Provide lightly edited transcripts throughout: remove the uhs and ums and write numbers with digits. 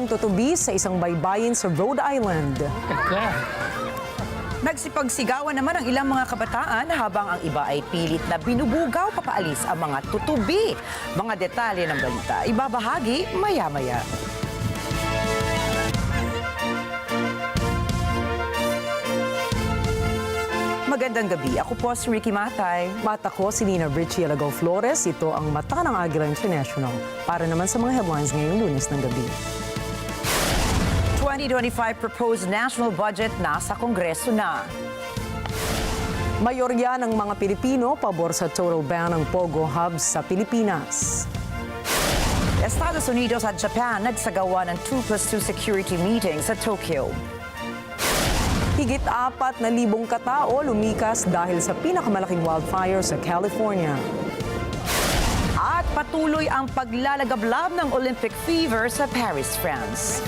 Tatlong tutubi sa isang baybayin sa Rhode Island. Nagsipagsigawan naman ang ilang mga kabataan habang ang iba ay pilit na binubugaw papaalis ang mga tutubi. Mga detalye ng balita ibabahagi maya-maya. Magandang gabi. Ako po si Ricky Matay. Mata ko si Nina Richie Alagaw Flores. Ito ang mata ng Agila International. Para naman sa mga headlines ngayong Lunes ng gabi. 2025 proposed national budget nasa Kongreso na. Mayorya ng mga Pilipino pabor sa total ban ng Pogo hubs sa Pilipinas. Estados Unidos at Japan nagsagawa ng 2+2 security meeting sa Tokyo. Higit 4,000 katao lumikas dahil sa pinakamalaking wildfire sa California. At patuloy ang paglalagablab ng Olympic fever sa Paris, France.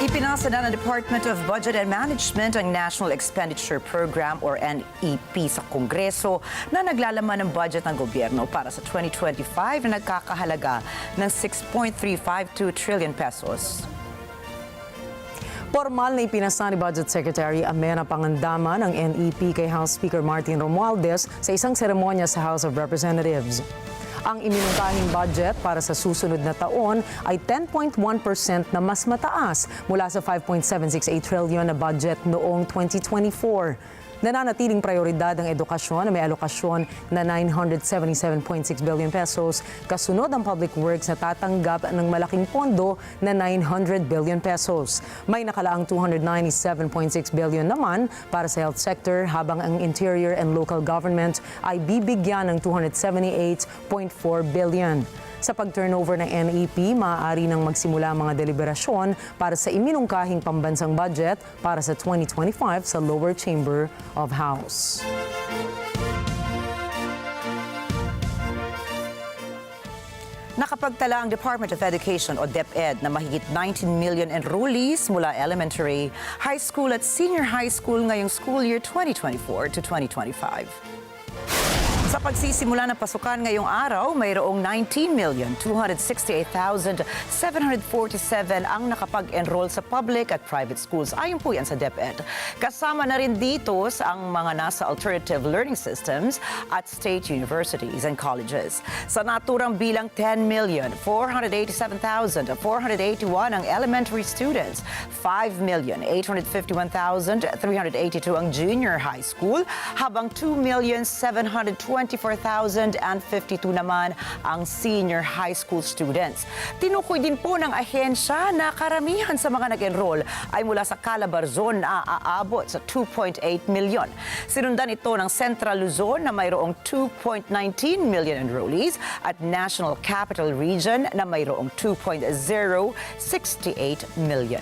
Ipinasa na ng Department of Budget and Management ang National Expenditure Program or NEP sa Kongreso na naglalaman ng budget ng gobyerno para sa 2025 na nagkakahalaga ng 6.352 trillion pesos. Formal na ipinasa ni Budget Secretary Amena Pangandaman ng NEP kay House Speaker Martin Romualdez sa isang seremonya sa House of Representatives. Ang iminungkahing budget para sa susunod na taon ay 10.1% na mas mataas mula sa 5.768 trillion na budget noong 2024. Nananatiling prioridad ang edukasyon na may alokasyon na 977.6 billion pesos. Kasunod ang public works na tatanggap ng malaking pondo na 900 billion pesos. May nakalaang 297.6 billion naman para sa health sector habang ang interior and local government ay bibigyan ng 278.4 billion. Sa pag-turnover ng NEP, maaari nang magsimula ang mga deliberasyon para sa iminungkahing pambansang budget para sa 2025 sa lower chamber of House. Nakapagtala ang Department of Education o DepEd na mahigit 19 million enrollees mula elementary, high school at senior high school ngayong school year 2024 to 2025. Sa pagsisimula ng pasukan ngayong araw, mayroong 19,268,747 ang nakapag-enroll sa public at private schools. Ayon po yan sa DepEd. Kasama na rin dito ang mga nasa alternative learning systems at state universities and colleges. Sa naturang bilang 10,487,481 ang elementary students, 5,851,382 ang junior high school, habang 2,724,052 naman ang senior high school students. Tinukoy din po ng ahensya na karamihan sa mga nag-enroll ay mula sa Calabarzon na aabot sa 2.8 million. Sinundan ito ng Central Luzon na mayroong 2.19 million enrollees at National Capital Region na mayroong 2.068 million.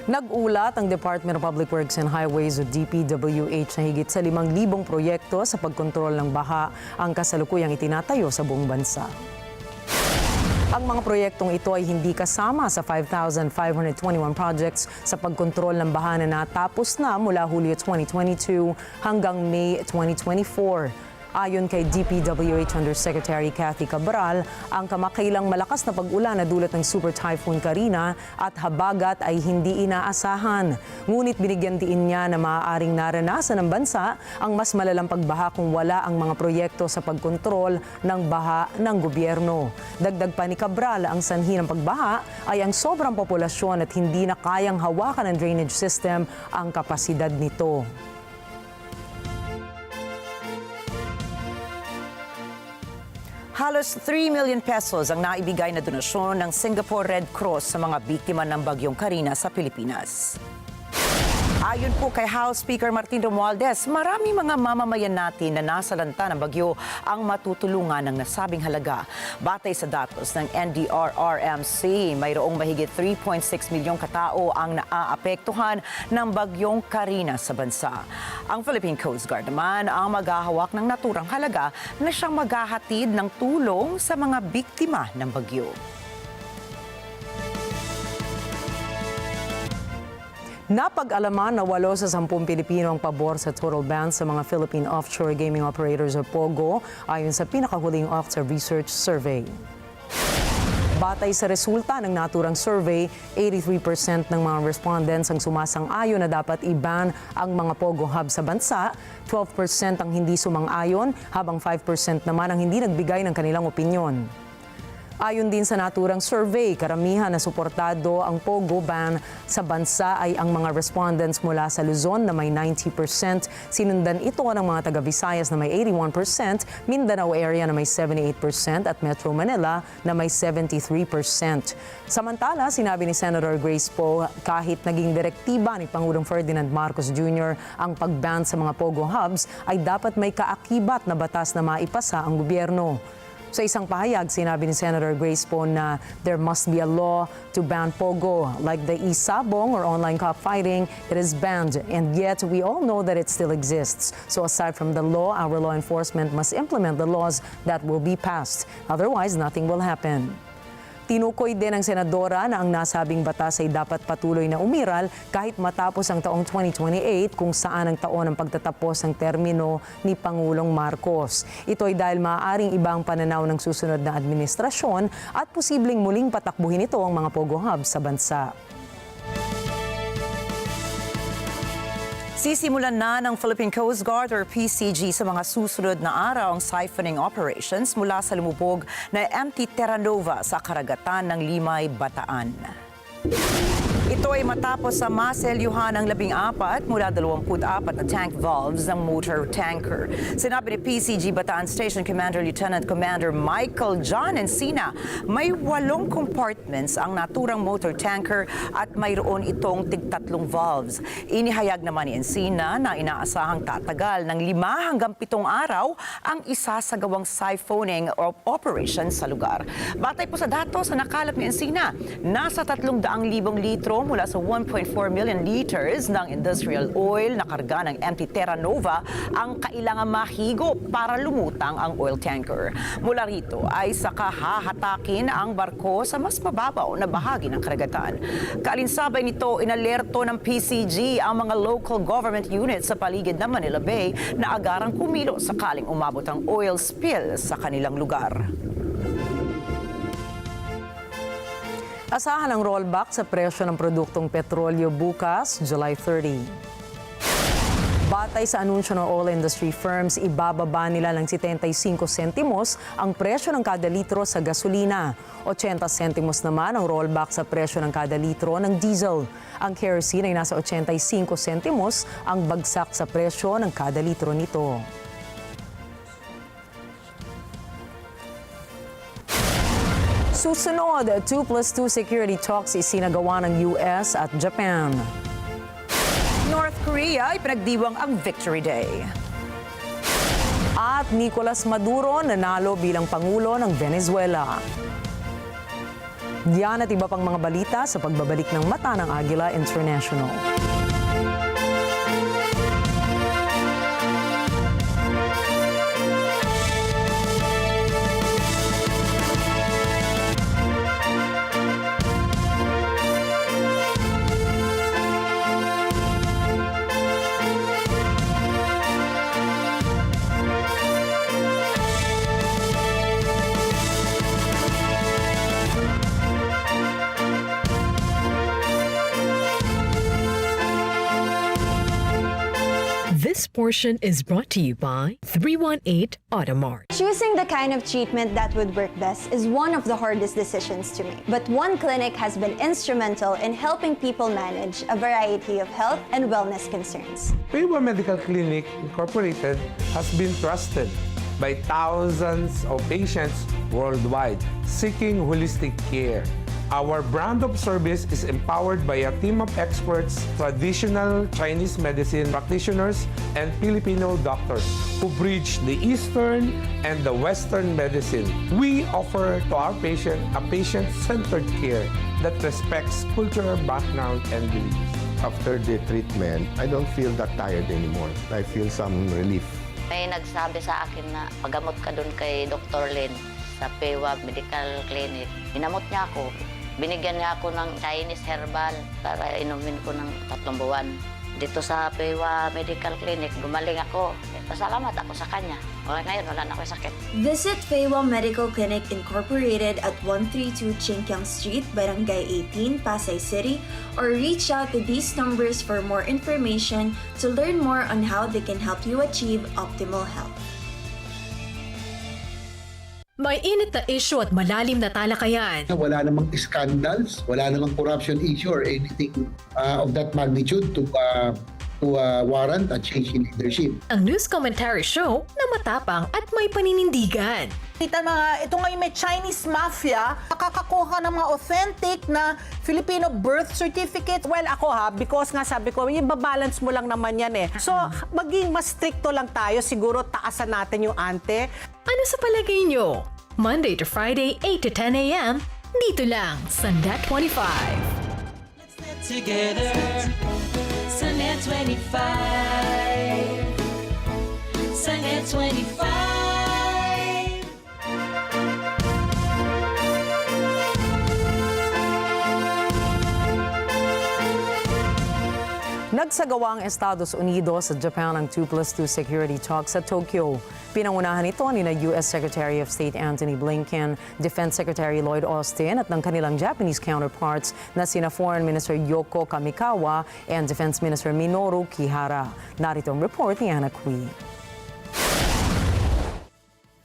Nag-ulat ang Department of Public Works and Highways o DPWH na higit sa 5,000 proyekto sa pagkontrol ng baha ang kasalukuyang itinatayo sa buong bansa. Ang mga proyektong ito ay hindi kasama sa 5,521 projects sa pagkontrol ng baha na natapos na mula Hulyo 2022 hanggang May 2024. Ayon kay DPWH Undersecretary Cathy Cabral, ang kamakailang malakas na pag-ulan na dulot ng Super Typhoon Karina at habagat ay hindi inaasahan. Ngunit binigyan diin niya na maaaring naranasan ng bansa ang mas malalang pagbaha kung wala ang mga proyekto sa pagkontrol ng baha ng gobyerno. Dagdag pa ni Cabral, ang sanhi ng pagbaha ay ang sobrang populasyon at hindi na kayang hawakan ng drainage system ang kapasidad nito. Halos 3 million pesos ang naibigay na donasyon ng Singapore Red Cross sa mga biktima ng bagyong Karina sa Pilipinas. Ayon po kay House Speaker Martin Romualdez, marami mga mamamayan natin na nasalanta ng bagyo ang matutulungan ng nasabing halaga. Batay sa datos ng NDRRMC, mayroong mahigit 3.6 milyong katao ang naaapektuhan ng bagyong Karina sa bansa. Ang Philippine Coast Guard naman ang maghahawak ng naturang halaga na siyang maghahatid ng tulong sa mga biktima ng bagyo. Napag-alaman na 8 sa 10 Pilipino ang pabor sa total ban sa mga Philippine offshore gaming operators o POGO ayon sa pinakahuling Octa Research Survey. Batay sa resulta ng naturang survey, 83% ng mga respondents ang sumasang-ayon na dapat i-ban ang mga POGO hub sa bansa, 12% ang hindi sumang-ayon, habang 5% naman ang hindi nagbigay ng kanilang opinyon. Ayon din sa naturang survey, karamihan na suportado ang POGO ban sa bansa ay ang mga respondents mula sa Luzon na may 90%, sinundan ito ng mga taga-Visayas na may 81%, Mindanao area na may 78% at Metro Manila na may 73%. Samantala, sinabi ni Senator Grace Poe, kahit naging direktiba ni Pangulong Ferdinand Marcos Jr. ang pag-ban sa mga POGO hubs, ay dapat may kaakibat na batas na maipasa ang gobyerno. Sa isang pahayag, sinabi ni Senator Grace Poe na there must be a law to ban POGO. Like the e-sabong or online cockfighting, it is banned, and yet we all know that it still exists. So aside from the law, our law enforcement must implement the laws that will be passed. Otherwise, nothing will happen. Tinukoy din ng senadora na ang nasabing batas ay dapat patuloy na umiral kahit matapos ang taong 2028 kung saan ang taon ng pagtatapos ng termino ni Pangulong Marcos. Ito ay dahil maaaring ibang pananaw ng susunod na administrasyon at posibleng muling patakbuhin ito ang mga POGO hubs sa bansa. Sisimulan na ng Philippine Coast Guard or PCG sa mga susunod na araw ang siphoning operations mula sa lumubog na MT Terra Nova sa karagatan ng Limay, Bataan. Ito ay matapos sa maselyuhan ng 14 mula 24 na tank valves ng motor tanker. Sinabi ni PCG Bataan Station Commander Lieutenant Commander Michael John Encina, may 8 compartments ang naturang motor tanker at mayroon itong tig-3 valves. Inihayag naman ni Encina na inaasahang tatagal ng 5 hanggang 7 araw ang isasagawang siphoning operation sa lugar. Batay po sa datos na nakalap ni Encina, nasa 300,000 litro mula sa 1.4 million liters ng industrial oil na karga ng MT Terra Nova ang kailangan mahigo para lumutang ang oil tanker. Mula rito ay saka hahatakin ang barko sa mas mababaw na bahagi ng karagatan. Kaalinsabay nito, inalerto ng PCG ang mga local government units sa paligid ng Manila Bay na agarang kumilo sakaling umabot ang oil spill sa kanilang lugar. Asahan ang rollback sa presyo ng produktong petrolyo bukas, July 30. Batay sa anunsyo ng oil industry firms, ibababa nila ng 75 sentimos ang presyo ng kada litro sa gasolina. 80 sentimos naman ang rollback sa presyo ng kada litro ng diesel. Ang kerosene ay nasa 85 sentimos ang bagsak sa presyo ng kada litro nito. Susunod, 2+2 security talks isinagawa ng US at Japan. North Korea ay pinagdiwang ang Victory Day. At Nicolas Maduro nanalo bilang Pangulo ng Venezuela. Yan at iba pang mga balita sa pagbabalik ng Mata ng Agila International. This portion is brought to you by 318 Automart. Choosing the kind of treatment that would work best is one of the hardest decisions to make. But one clinic has been instrumental in helping people manage a variety of health and wellness concerns. Paywa Medical Clinic Incorporated has been trusted by thousands of patients worldwide seeking holistic care. Our brand of service is empowered by a team of experts, traditional Chinese medicine practitioners, and Filipino doctors who bridge the Eastern and the Western medicine. We offer to our patient a patient-centered care that respects cultural background and beliefs. After the treatment, I don't feel that tired anymore. I feel some relief. May nagsabi sa akin na pagamot ka doon kay Dr. Lin sa Pewa Medical Clinic. Inamot niya ako. Binigyan niya ako ng Chinese herbal para inumin ko ng 3 buwan. Dito sa Pewa Medical Clinic, gumaling ako. Pasalamat ako sa kanya. Ngayon, wala na ako sakit. Visit Pewa Medical Clinic Incorporated at 132 Chinkiang Street, Barangay 18, Pasay City, or reach out to these numbers for more information to learn more on how they can help you achieve optimal health. May init na issue at malalim na talakayan. Wala namang scandals, wala namang corruption issue or anything of that magnitude to warrant a change in leadership. Ang news commentary show na matapang at may paninindigan. Ito ngayon may Chinese mafia, nakakakuha ng mga authentic na Filipino birth certificate. Well, ako because nga sabi ko, ibabalance mo lang naman yan eh. So, maging mas stricto lang tayo, siguro taasan natin yung ante. Ano sa palagay nyo? Monday to Friday, 8 to 10 a.m. Dito lang sa Net 25. Let's get together sa Net 25. Sa Net 25. Nagsagawa ang Estados Unidos at Japan ang 2+2 security talks sa Tokyo. Pinangunahan ito ni U.S. Secretary of State Antony Blinken, Defense Secretary Lloyd Austin at ng kanilang Japanese counterparts na sina Foreign Minister Yoko Kamikawa and Defense Minister Minoru Kihara. Narito ang report ni Anna Cui.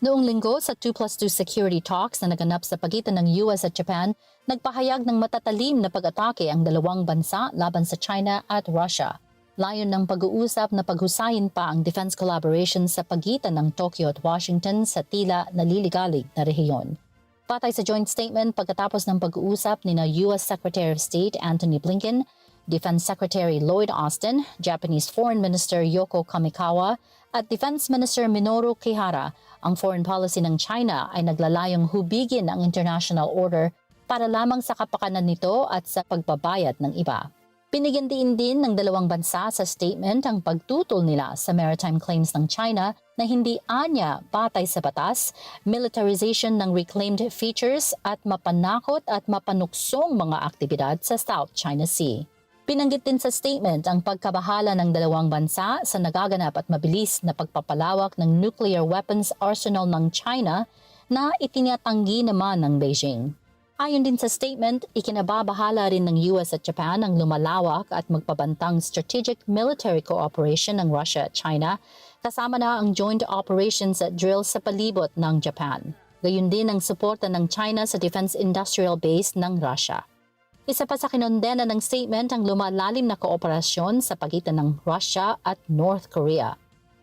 Noong linggo sa 2+2 security talks na naganap sa pagitan ng US at Japan, nagpahayag ng matatalim na pag-atake ang dalawang bansa laban sa China at Russia. Layon ng pag-uusap na paghusayin pa ang defense collaboration sa pagitan ng Tokyo at Washington sa tila naliligalig na rehiyon. Patay sa joint statement pagkatapos ng pag-uusap ni US Secretary of State Antony Blinken, Defense Secretary Lloyd Austin, Japanese Foreign Minister Yoko Kamikawa at Defense Minister Minoru Kihara, ang foreign policy ng China ay naglalayong hubigin ang international order para lamang sa kapakanan nito at sa pagbabayad ng iba. Binigyan din ng dalawang bansa sa statement ang pagtutol nila sa maritime claims ng China na hindi anya batay sa batas, militarization ng reclaimed features at mapanakot at mapanuksong mga aktibidad sa South China Sea. Pinanggit din sa statement ang pagkabahala ng dalawang bansa sa nagaganap at mabilis na pagpapalawak ng nuclear weapons arsenal ng China na itinatanggi naman ng Beijing. Ayon din sa statement, ikinababahala rin ng US at Japan ang lumalawak at magpabantang strategic military cooperation ng Russia at China, kasama na ang joint operations at drills sa palibot ng Japan. Gayun din ang suporta ng China sa defense industrial base ng Russia. Isa pa sa kinondena ng statement ang lumalalim na kooperasyon sa pagitan ng Russia at North Korea.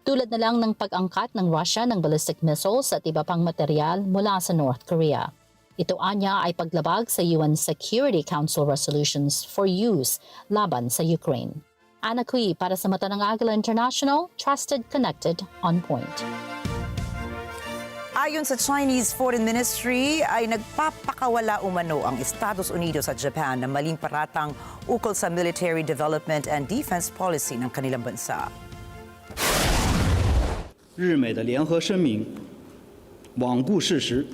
Tulad na lang ng pag-angkat ng Russia ng ballistic missiles at iba pang material mula sa North Korea. Ito anya ay paglabag sa UN Security Council resolutions for use laban sa Ukraine. Anna Cui para sa Mata ng Agila International, trusted, connected, on point. Ayon sa Chinese Foreign Ministry, ay nagpapakawala umano ang Estados Unidos at Japan na maling paratang ukol sa military development and defense policy ng kanilang bansa. 日美的联合声明罔顾事实，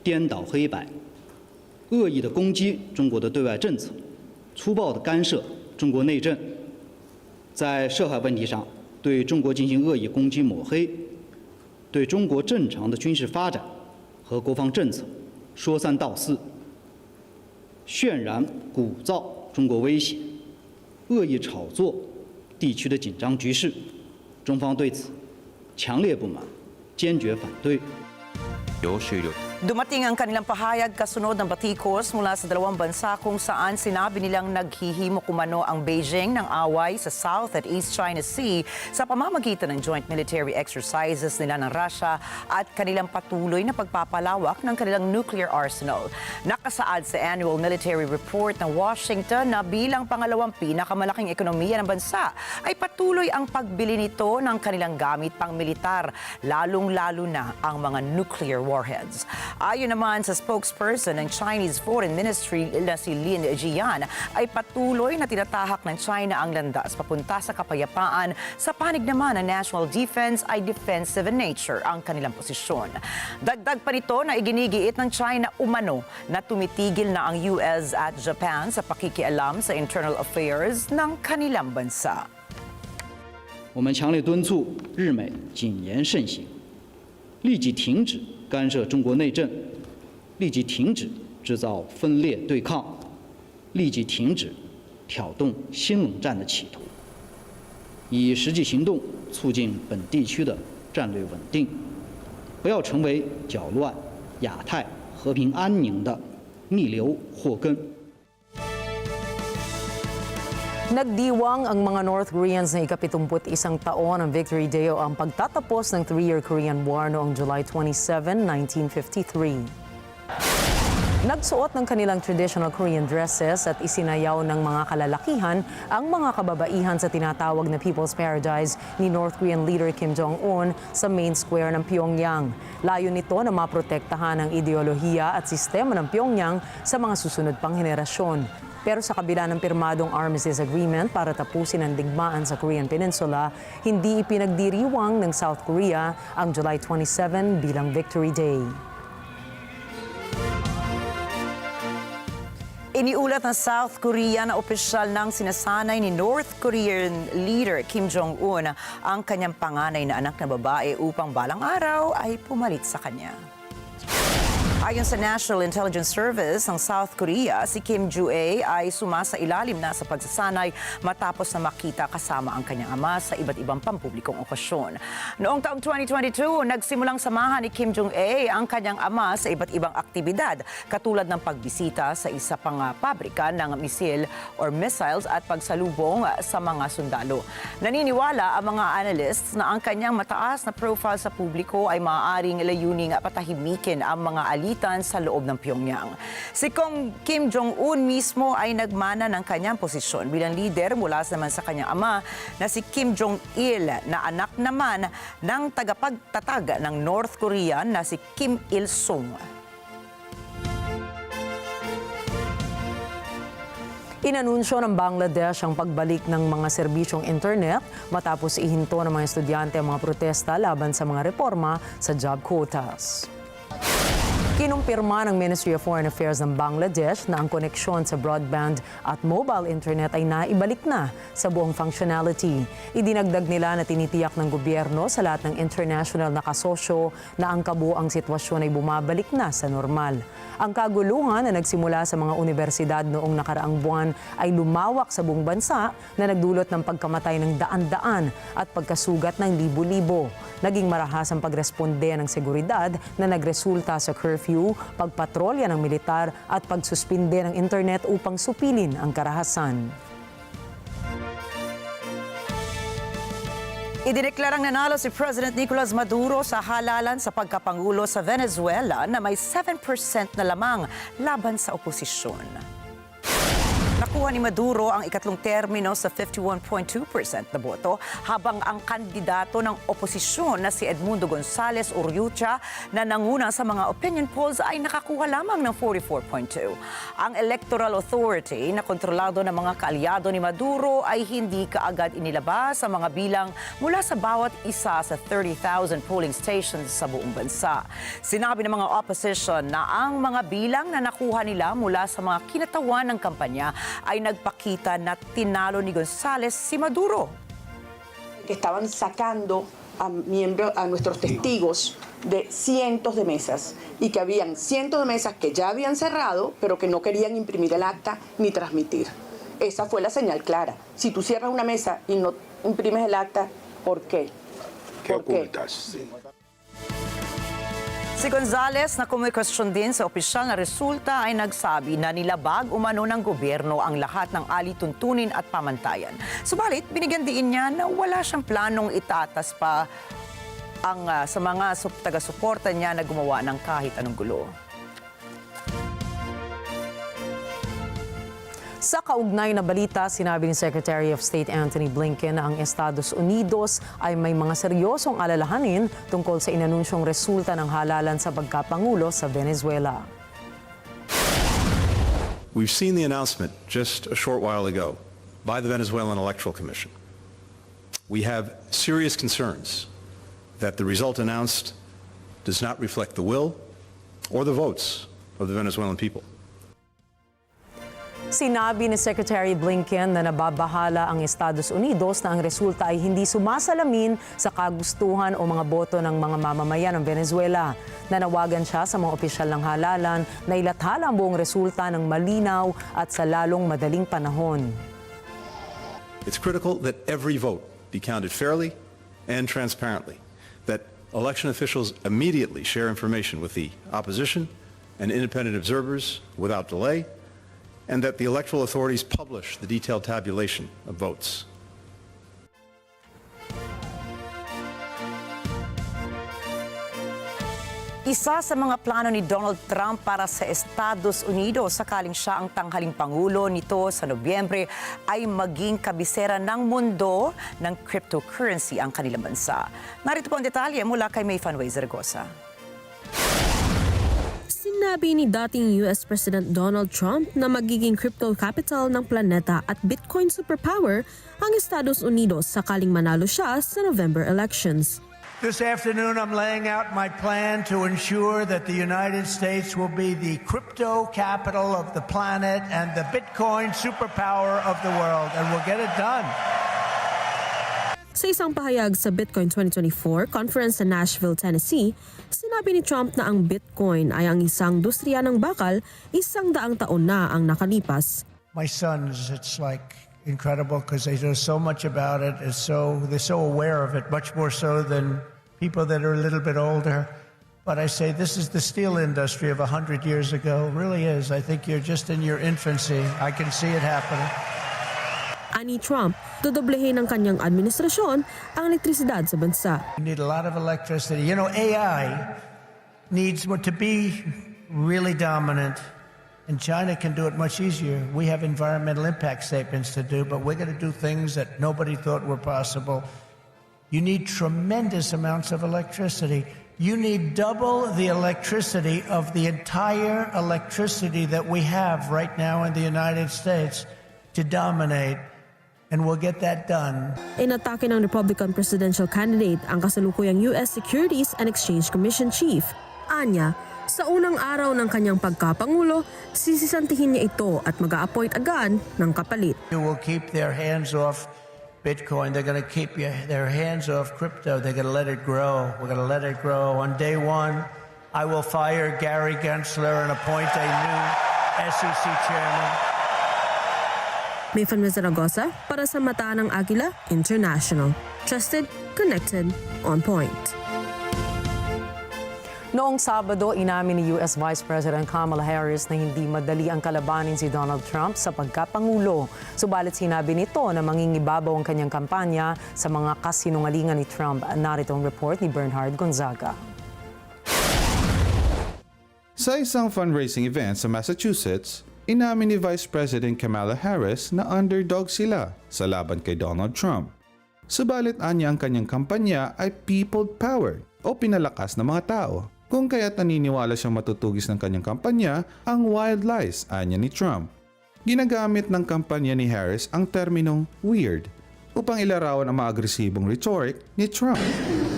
颠倒黑白，恶意的攻击中国的对外政策，粗暴的干涉中国内政，在涉海问题上对中国进行恶意攻击抹黑。 对中国正常的军事发展和国防政策说三道四，渲染鼓噪中国威胁，恶意炒作地区的紧张局势，中方对此强烈不满，坚决反对。有水流。Dumating ang kanilang pahayag kasunod ng batikos mula sa dalawang bansa kung saan sinabi nilang naghihimo kumano ang Beijing ng away sa South at East China Sea sa pamamagitan ng joint military exercises nila ng Russia at kanilang patuloy na pagpapalawak ng kanilang nuclear arsenal. Nakasaad sa annual military report ng Washington na bilang pangalawang pinakamalaking ekonomiya ng bansa ay patuloy ang pagbili nito ng kanilang gamit pang militar, lalong-lalo na ang mga nuclear warheads. Ayon naman sa spokesperson ng Chinese Foreign Ministry na si Lin Jian, ay patuloy na tinatahak ng China ang landas papunta sa kapayapaan. Sa panig naman ng national defense ay defensive in nature ang kanilang posisyon. Dagdag pa nito na iginigiit ng China umano na tumitigil na ang US at Japan sa pakikialam sa internal affairs ng kanilang bansa. 我们强烈敦促日美谨言慎行，立即停止干涉中国内政，立即停止制造分裂对抗，立即停止挑动新冷战的企图，以实际行动促进本地区的战略稳定，不要成为搅乱亚太和平安宁的逆流祸根。 Nagdiwang ang mga North Koreans na ika-71 taon ng Victory Day o ang pagtatapos ng 3-year Korean War noong July 27, 1953. Nagsuot ng kanilang traditional Korean dresses at isinayaw ng mga kalalakihan ang mga kababaihan sa tinatawag na People's Paradise ni North Korean leader Kim Jong-un sa main square ng Pyongyang. Layo nito na maprotektahan ang ideolohiya at sistema ng Pyongyang sa mga susunod pang henerasyon. Pero sa kabila ng pirmadong armistice agreement para tapusin ang digmaan sa Korean Peninsula, hindi ipinagdiriwang ng South Korea ang July 27 bilang Victory Day. Iniulat ng South Korea na opisyal ng sinasanay ni North Korean leader Kim Jong-un ang kanyang panganay na anak na babae upang balang araw ay pumalit sa kanya. Ayon sa National Intelligence Service ng South Korea, si Kim Joo-ae ay sumasailalim na sa pagsasanay matapos na makita kasama ang kanyang ama sa iba't ibang pampublikong okasyon. Noong taong 2022, nagsimulang samahan ni Kim Jong-ae ang kanyang ama sa iba't ibang aktibidad, katulad ng pagbisita sa isa pang pabrika ng missiles at pagsalubong sa mga sundalo. Naniniwala ang mga analysts na ang kanyang mataas na profile sa publiko ay maaaring layuning patahimikin ang mga alitan sa loob ng Pyongyang. Si Kim Jong-un mismo ay nagmana ng kanyang posisyon bilang leader mula naman sa kanyang ama na si Kim Jong-il na anak naman ng tagapagtatag ng North Korea na si Kim Il-sung. Inanunsyo ng Bangladesh ang pagbalik ng mga serbisyong internet matapos ihinto ng mga estudyante ang mga protesta laban sa mga reforma sa job quotas. Kinumpirma ng Ministry of Foreign Affairs ng Bangladesh na ang koneksyon sa broadband at mobile internet ay naibalik na sa buong functionality. Idinagdag nila na tinitiyak ng gobyerno sa lahat ng international na kasosyo na ang kabuuang sitwasyon ay bumabalik na sa normal. Ang kaguluhan na nagsimula sa mga universidad noong nakaraang buwan ay lumawak sa buong bansa na nagdulot ng pagkamatay ng daan-daan at pagkasugat ng libo-libo. Naging marahas ang pagresponde ng seguridad na nagresulta sa curfew, pagpatrolya ng militar at pagsuspinde ng internet upang supilin ang karahasan. Idineklarang nanalo si President Nicolas Maduro sa halalan sa pagkapangulo sa Venezuela na may 7% na lamang laban sa oposisyon. Nakuha ni Maduro ang ikatlong termino sa 51.2% na boto, habang ang kandidato ng oposisyon na si Edmundo Gonzales Urrutia na nanguna sa mga opinion polls ay nakakuha lamang ng 44.2%. Ang Electoral Authority na kontrolado ng mga kaalyado ni Maduro ay hindi kaagad inilabas ang mga bilang mula sa bawat isa sa 30,000 polling stations sa buong bansa. Sinabi ng mga opposition na ang mga bilang na nakuha nila mula sa mga kinatawan ng kampanya ay nagpakita na tinalo ni Gonzales si Maduro. Que estaban sacando a miembros, a nuestros testigos de cientos de mesas y que habían cientos de mesas que ya habían cerrado, pero que no querían imprimir el acta ni transmitir. Esa fue la señal clara. Si tú cierras una mesa y no imprimes el acta, ¿por qué? ¿Qué ocultas? Si Si Gonzales na kumikwestiyon din sa opisyal na resulta ay nagsabi na nilabag umano ng gobyerno ang lahat ng alituntunin at pamantayan. Subalit, binigyan diin niya na wala siyang planong itatas pa sa mga taga-suporta niya na gumawa ng kahit anong gulo. Sa kaugnay na balita, sinabi ni Secretary of State Antony Blinken na ang Estados Unidos ay may mga seryosong alalahanin tungkol sa inanunsyong resulta ng halalan sa pagkapangulo sa Venezuela. We've seen the announcement just a short while ago by the Venezuelan Electoral Commission. We have serious concerns that the result announced does not reflect the will or the votes of the Venezuelan people. Sinabi ni Secretary Blinken na nababahala ang Estados Unidos na ang resulta ay hindi sumasalamin sa kagustuhan o mga boto ng mga mamamayan ng Venezuela. Nanawagan siya sa mga opisyal ng halalan na ilathala ang buong resulta ng malinaw at sa lalong madaling panahon. It's critical that every vote be counted fairly and transparently, that election officials immediately share information with the opposition and independent observers without delay, and that the electoral authorities publish the detailed tabulation of votes. Isa sa mga plano ni Donald Trump para sa Estados Unidos sakaling siya ang tanghaling pangulo nito sa Nobyembre ay maging kabisera ng mundo ng cryptocurrency ang kanilang bansa. Narito po ang detalye mula kay May Fanway Zaragoza. Sinabi ni dating US President Donald Trump na magiging crypto capital ng planeta at Bitcoin superpower ang Estados Unidos sakaling manalo siya sa November elections. This afternoon, I'm laying out my plan to ensure that the United States will be the crypto capital of the planet and the Bitcoin superpower of the world, and we'll get it done. Sa isang pahayag sa Bitcoin 2024 conference sa Nashville, Tennessee, sinabi ni Trump na ang Bitcoin ay ang isang industriya ng bakal 100 taon na ang nakalipas. My sons, it's like incredible because they know so much about it. They're so aware of it, much more so than people that are a little bit older. But I say this is the steel industry of 100 years ago. It really is. I think you're just in your infancy. I can see it happening. Ani Trump, dodoblehin ng kanyang administrasyon ang elektrisidad sa bansa. We need a lot of electricity. You know, AI needs to be really dominant, and China can do it much easier. We have environmental impact statements to do, but we're going to do things that nobody thought were possible. You need tremendous amounts of electricity. You need double the electricity of the entire electricity that we have right now in the United States to dominate. And we'll get that done. Inatake ng Republican presidential candidate ang kasalukuyang U.S. Securities and Exchange Commission chief. Anya, sa unang araw ng kanyang pagkapangulo, sisisantihin niya ito at mag-a-appoint agad ng kapalit. You will keep their hands off Bitcoin. They're going to keep their hands off crypto. They're going to let it grow. We're going to let it grow. On day one, I will fire Gary Gensler and appoint a new SEC chairman. May Fanway Zaragoza para sa Mata ng Agila International. Trusted, connected, on point. Noong Sabado, inamin ni US Vice President Kamala Harris na hindi madali ang kalabanin si Donald Trump sa pagkapangulo. Subalit sinabi nito na mangingibabaw ang kanyang kampanya sa mga kasinungalingan ni Trump. Narito ang report ni Bernhard Gonzaga. Sa isang fundraising event sa Massachusetts, inamin ni Vice President Kamala Harris na underdog sila sa laban kay Donald Trump. Subalit anya ang kanyang kampanya ay people-powered o pinalakas ng mga tao. Kung kaya't naniniwala siyang matutugis ng kanyang kampanya ang wild lies anya ni Trump. Ginagamit ng kampanya ni Harris ang terminong weird upang ilarawan ang mga agresibong rhetoric ni Trump.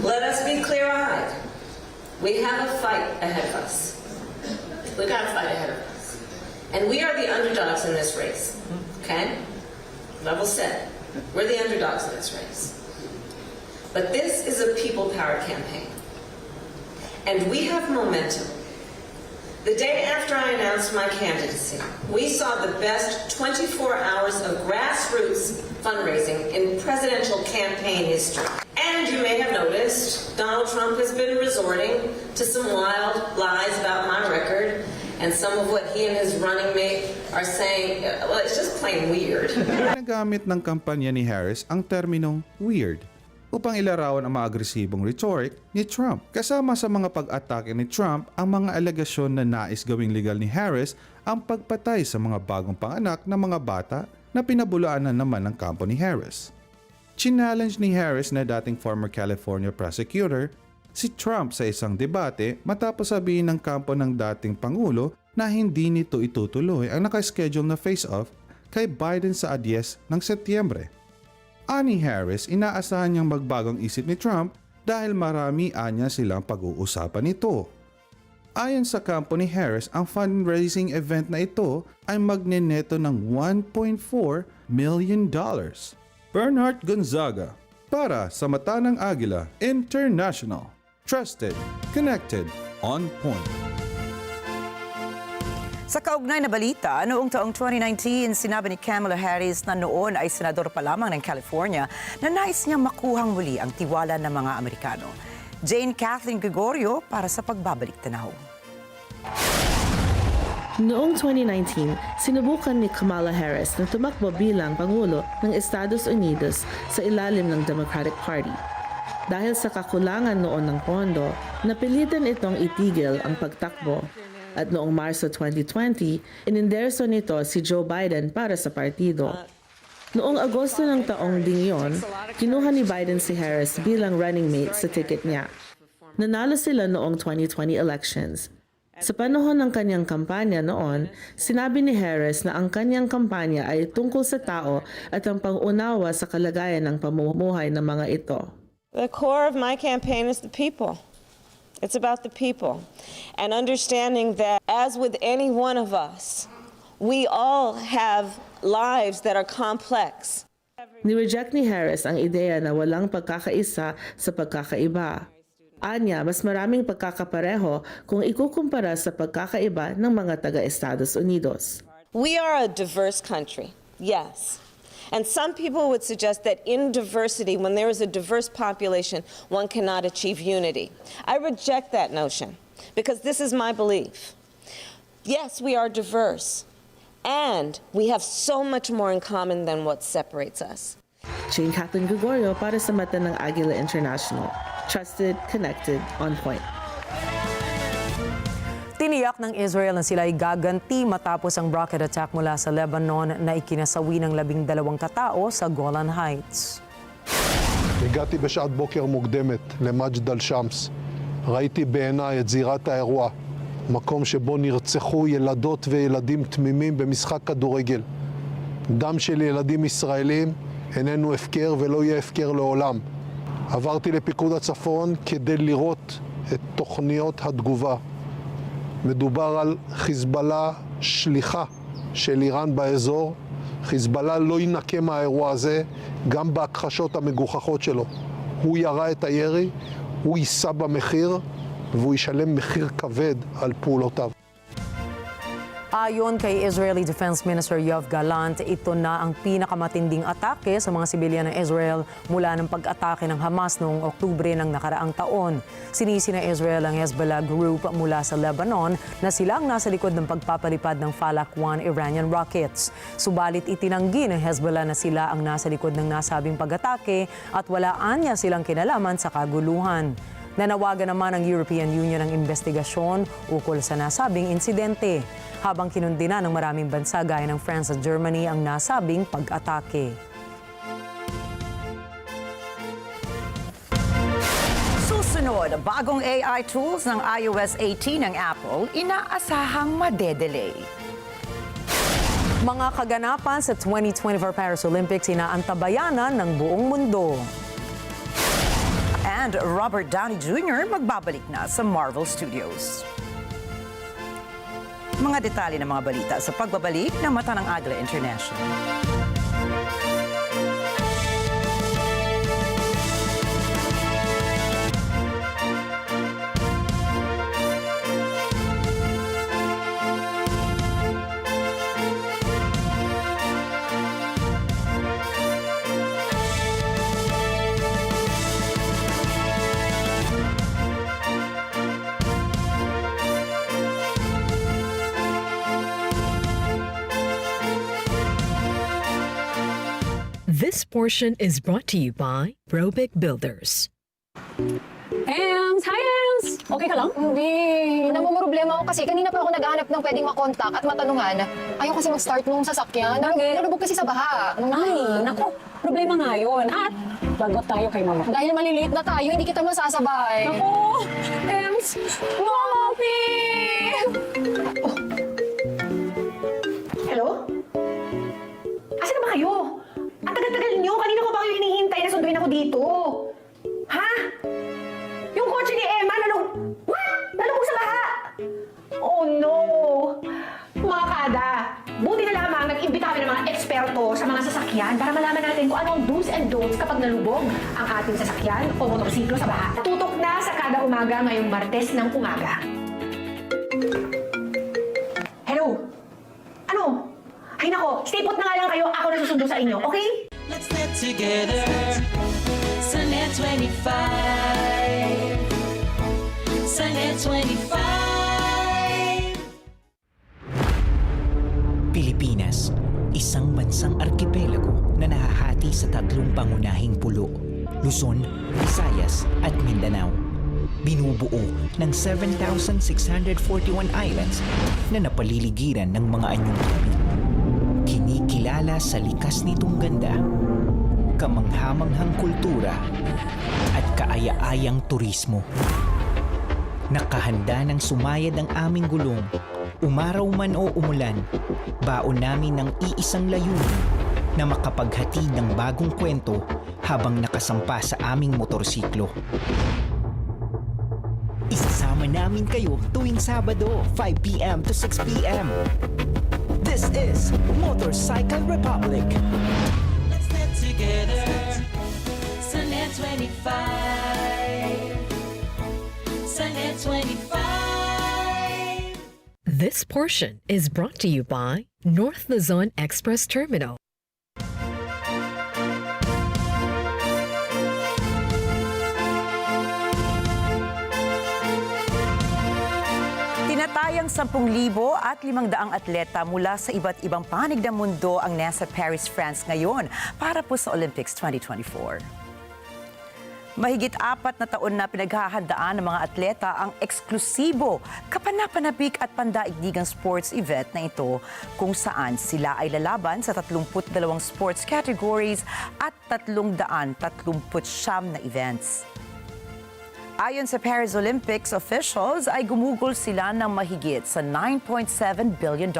Let us be clear-eyed. We have a fight ahead of us. We got a fight ahead of us. And we are the underdogs in this race, okay? Level set. We're the underdogs in this race. But this is a people power campaign. And we have momentum. The day after I announced my candidacy, we saw the best 24 hours of grassroots fundraising in presidential campaign history. And And you may have noticed Donald Trump has been resorting to some wild lies about my record, and some of what he and his running mate are saying, well, it's just plain weird. Nagamit ng kampanya ni Harris ang terminong weird upang ilarawan ang mga agresibong rhetoric ni Trump. Kasama sa mga pag-atake ni Trump ang mga alegasyon na nais gawing legal ni Harris ang pagpatay sa mga bagong panganak na mga bata na pinabulaanan naman ng kampo ni Harris. Challenge ni Harris na dating former California prosecutor si Trump sa isang debate matapos sabihin ng kampo ng dating Pangulo na hindi nito itutuloy ang nakaschedule na face-off kay Biden sa 10 ng Setyembre. Ani Harris, inaasahan niyang magbagong isip ni Trump dahil marami anya silang pag-uusapan nito. Ayon sa kampo ni Harris, ang fundraising event na ito ay magneneto ng $1.4 million. Bernard Gonzaga, para sa Mata ng Agila International. Trusted, connected, on point. Sa kaugnay na balita, noong taong 2019, sinabi ni Kamala Harris na noon ay senador pa lamang ng California na nais niyang makuhang muli ang tiwala ng mga Amerikano. Jane Kathleen Gregorio para sa pagbabalik tanaw. Noong 2019, sinubukan ni Kamala Harris na tumakbo bilang Pangulo ng Estados Unidos sa ilalim ng Democratic Party. Dahil sa kakulangan noon ng pondo, napilitan itong itigil ang pagtakbo. At noong Marso 2020, ininderso nito si Joe Biden para sa partido. Noong Agosto ng taong ding yon, kinuha ni Biden si Harris bilang running mate sa ticket niya. Nanalo sila noong 2020 elections. Sa panahon ng kanyang kampanya noon, sinabi ni Harris na ang kanyang kampanya ay tungkol sa tao at ang pang-unawa sa kalagayan ng pamumuhay ng mga ito. The core of my campaign is the people. It's about the people. And understanding that, as with any one of us, we all have lives that are complex. Ni-reject ni Harris ang ideya na walang pagkakaisa sa pagkakaiba. Anya, mas maraming pagkakapareho kung ikukumpara sa pagkakaiba ng mga taga-Estados Unidos. We are a diverse country, yes. And some people would suggest that in diversity, when there is a diverse population, one cannot achieve unity. I reject that notion because this is my belief. Yes, we are diverse, and we have so much more in common than what separates us. Jane Kathleen Gregorio para sa Mata ng Agila International. Trusted, connected, on point. Tiniyak ng Israel na sila ay gaganti matapos ang rocket attack mula sa Lebanon na ikinasawi ng 12 katao sa Golan Heights. הגעתי בשעת בוקר מוקדמת למג'ד אל-שמס. ראיתי בעיניי את זירת האירוע, מקום שבו נרצחו ילדות וילדים תמימים במשחק כדורגל. דם של ילדים ישראלים איננו הפקר ולא יהיה הפקר לעולם. עברתי לפיקוד הצפון כדי לראות את תוכניות התגובה. מדובר על חיזבאללה שליחה של איראן באזור. חיזבאללה לא ינקה מהאירוע הזה, גם בהכחשות המגוחכות שלו. הוא ירה את הירי, הוא יישא במחיר, והוא ישלם מחיר כבד על פעולותיו. Ayon kay Israeli Defense Minister Yoav Gallant, ito na ang pinakamatinding atake sa mga sibilyan ng Israel mula ng pag-atake ng Hamas noong Oktubre ng nakaraang taon. Sinisi na Israel ang Hezbollah group mula sa Lebanon na sila ang nasa likod ng pagpapalipad ng Falak 1 Iranian rockets. Subalit itinanggi ng Hezbollah na sila ang nasa likod ng nasabing pag-atake at walaan niya silang kinalaman sa kaguluhan. Nanawagan naman ang European Union ng investigasyon ukol sa nasabing insidente, habang kinundina ng maraming bansa gaya ng France at Germany ang nasabing pag-atake. Susunod, bagong AI tools ng iOS 18 ng Apple, inaasahang madedelay. Mga kaganapan sa 2024 Paris Olympics inaantabayanan ng buong mundo. And Robert Downey Jr. magbabalik na sa Marvel Studios. Mga detalye ng mga balita sa pagbabalik ng Mata ng Agila International. This portion is brought to you by Robic Builders. Ems! Hi, Ems! Okay ka lang? Hindi. Namumroblema ako kasi kanina pa ako naghahanap ng pwedeng makontak at matanungan. Ayaw kasi mag-start nung sasakyan. Nalubog kasi sa baha. Ay, naku. Problema nga yun. At lagot tayo kay mama. Dahil maliliit na tayo, hindi kita masasabay. Naku! Ems! Mamapi! Oh. Hello? Asan na ba kayo? Ang tagal-tagal niyo. Kanina ko ba kayo hinihintay na sunduin ako dito? Ha? Yung kotse ni Emma nalubog sa baha! Oh no! Mga kada, buti na lamang nag-imbita kami ng mga eksperto sa mga sasakyan para malaman natin kung anong do's and don'ts kapag nalubog ang ating sasakyan o motorsiklo sa baha. Tutok na sa kada umaga ngayong Martes ng umaga. Hello? Ano? Ay nako, stay put na nga lang kayo. Ako na susundo sa inyo, okay? Let's get together. Sunday 25. Sunday 25. Pilipinas, isang bansang arkipelago na nahahati sa tatlong pangunahing pulo, Luzon, Visayas at Mindanao. Binubuo ng 7,641 islands na napaliligiran ng mga anyong tubig. Kinikilala sa likas nitong ganda, kamanghamanghang kultura at kaaya-ayang turismo. Nakahanda ng sumayad ang aming gulong, umaraw man o umulan, baon namin ng iisang layunin na makapaghatid ng bagong kwento habang nakasampa sa aming motorsiklo. Isasama namin kayo tuwing Sabado, 5 p.m. to 6 p.m. This is Motorcycle Republic. Let's get together. Sunday 25. Sunday 25. This portion is brought to you by North Luzon Express Terminal. Tinatayang 10,000 at 500 atleta mula sa iba't ibang panig ng mundo ang nasa Paris, France ngayon para po sa Olympics 2024. Mahigit 4 na taon na pinaghahandaan ng mga atleta ang eksklusibo, kapanapanabik at pandaigdigang sports event na ito kung saan sila ay lalaban sa 32 sports categories at 339 na events. Ayon sa Paris Olympics officials ay gumugol sila ng mahigit sa $9.7 billion.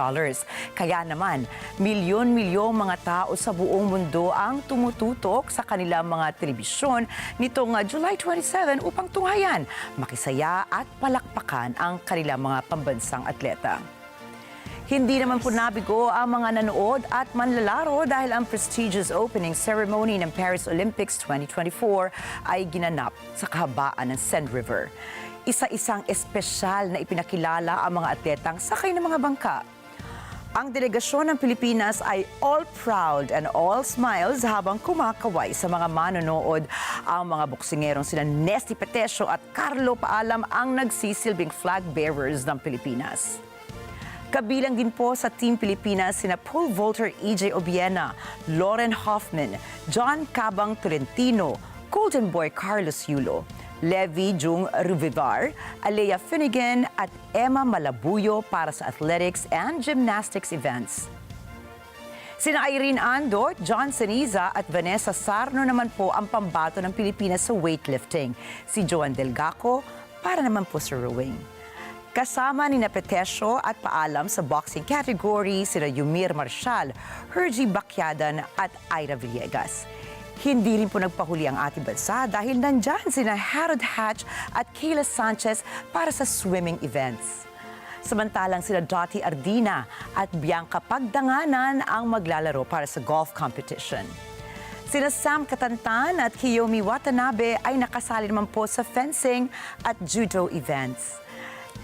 Kaya naman, milyon-milyong mga tao sa buong mundo ang tumututok sa kanilang mga telebisyon nitong July 27 upang tunghayan, makisaya at palakpakan ang kanilang mga pambansang atleta. Hindi naman po nabigo ang mga nanood at manlalaro dahil ang prestigious opening ceremony ng Paris Olympics 2024 ay ginanap sa kahabaan ng Seine River. Isa-isang espesyal na ipinakilala ang mga atletang sakay ng mga bangka. Ang delegasyon ng Pilipinas ay all proud and all smiles habang kumakaway sa mga manonood. Ang mga boksingerong sina Nesty Petesio at Carlo Paalam ang nagsisilbing flag bearers ng Pilipinas. Kabilang din po sa Team Pilipinas sina pole vaulter EJ Obiena, Lauren Hoffman, John Cabang Tolentino, Golden Boy Carlos Yulo, Levi Jung Ruvivar, Alea Finnegan at Emma Malabuyo para sa athletics and gymnastics events. Sina Irene Ando, John Ceniza at Vanessa Sarno naman po ang pambato ng Pilipinas sa weightlifting. Si Joan Delgaco para naman po sa rowing. Kasama ni Petesio at Paalam sa boxing category sina Yumir Marshal, Hergy Bacyadan at Ira Villegas. Hindi rin po nagpahuli ang ating bansa dahil nandyan sina Harold Hatch at Kayla Sanchez para sa swimming events. Samantalang sina Dottie Ardina at Bianca Pagdanganan ang maglalaro para sa golf competition. Sina Sam Katantan at Kiyomi Watanabe ay nakasali naman po sa fencing at judo events.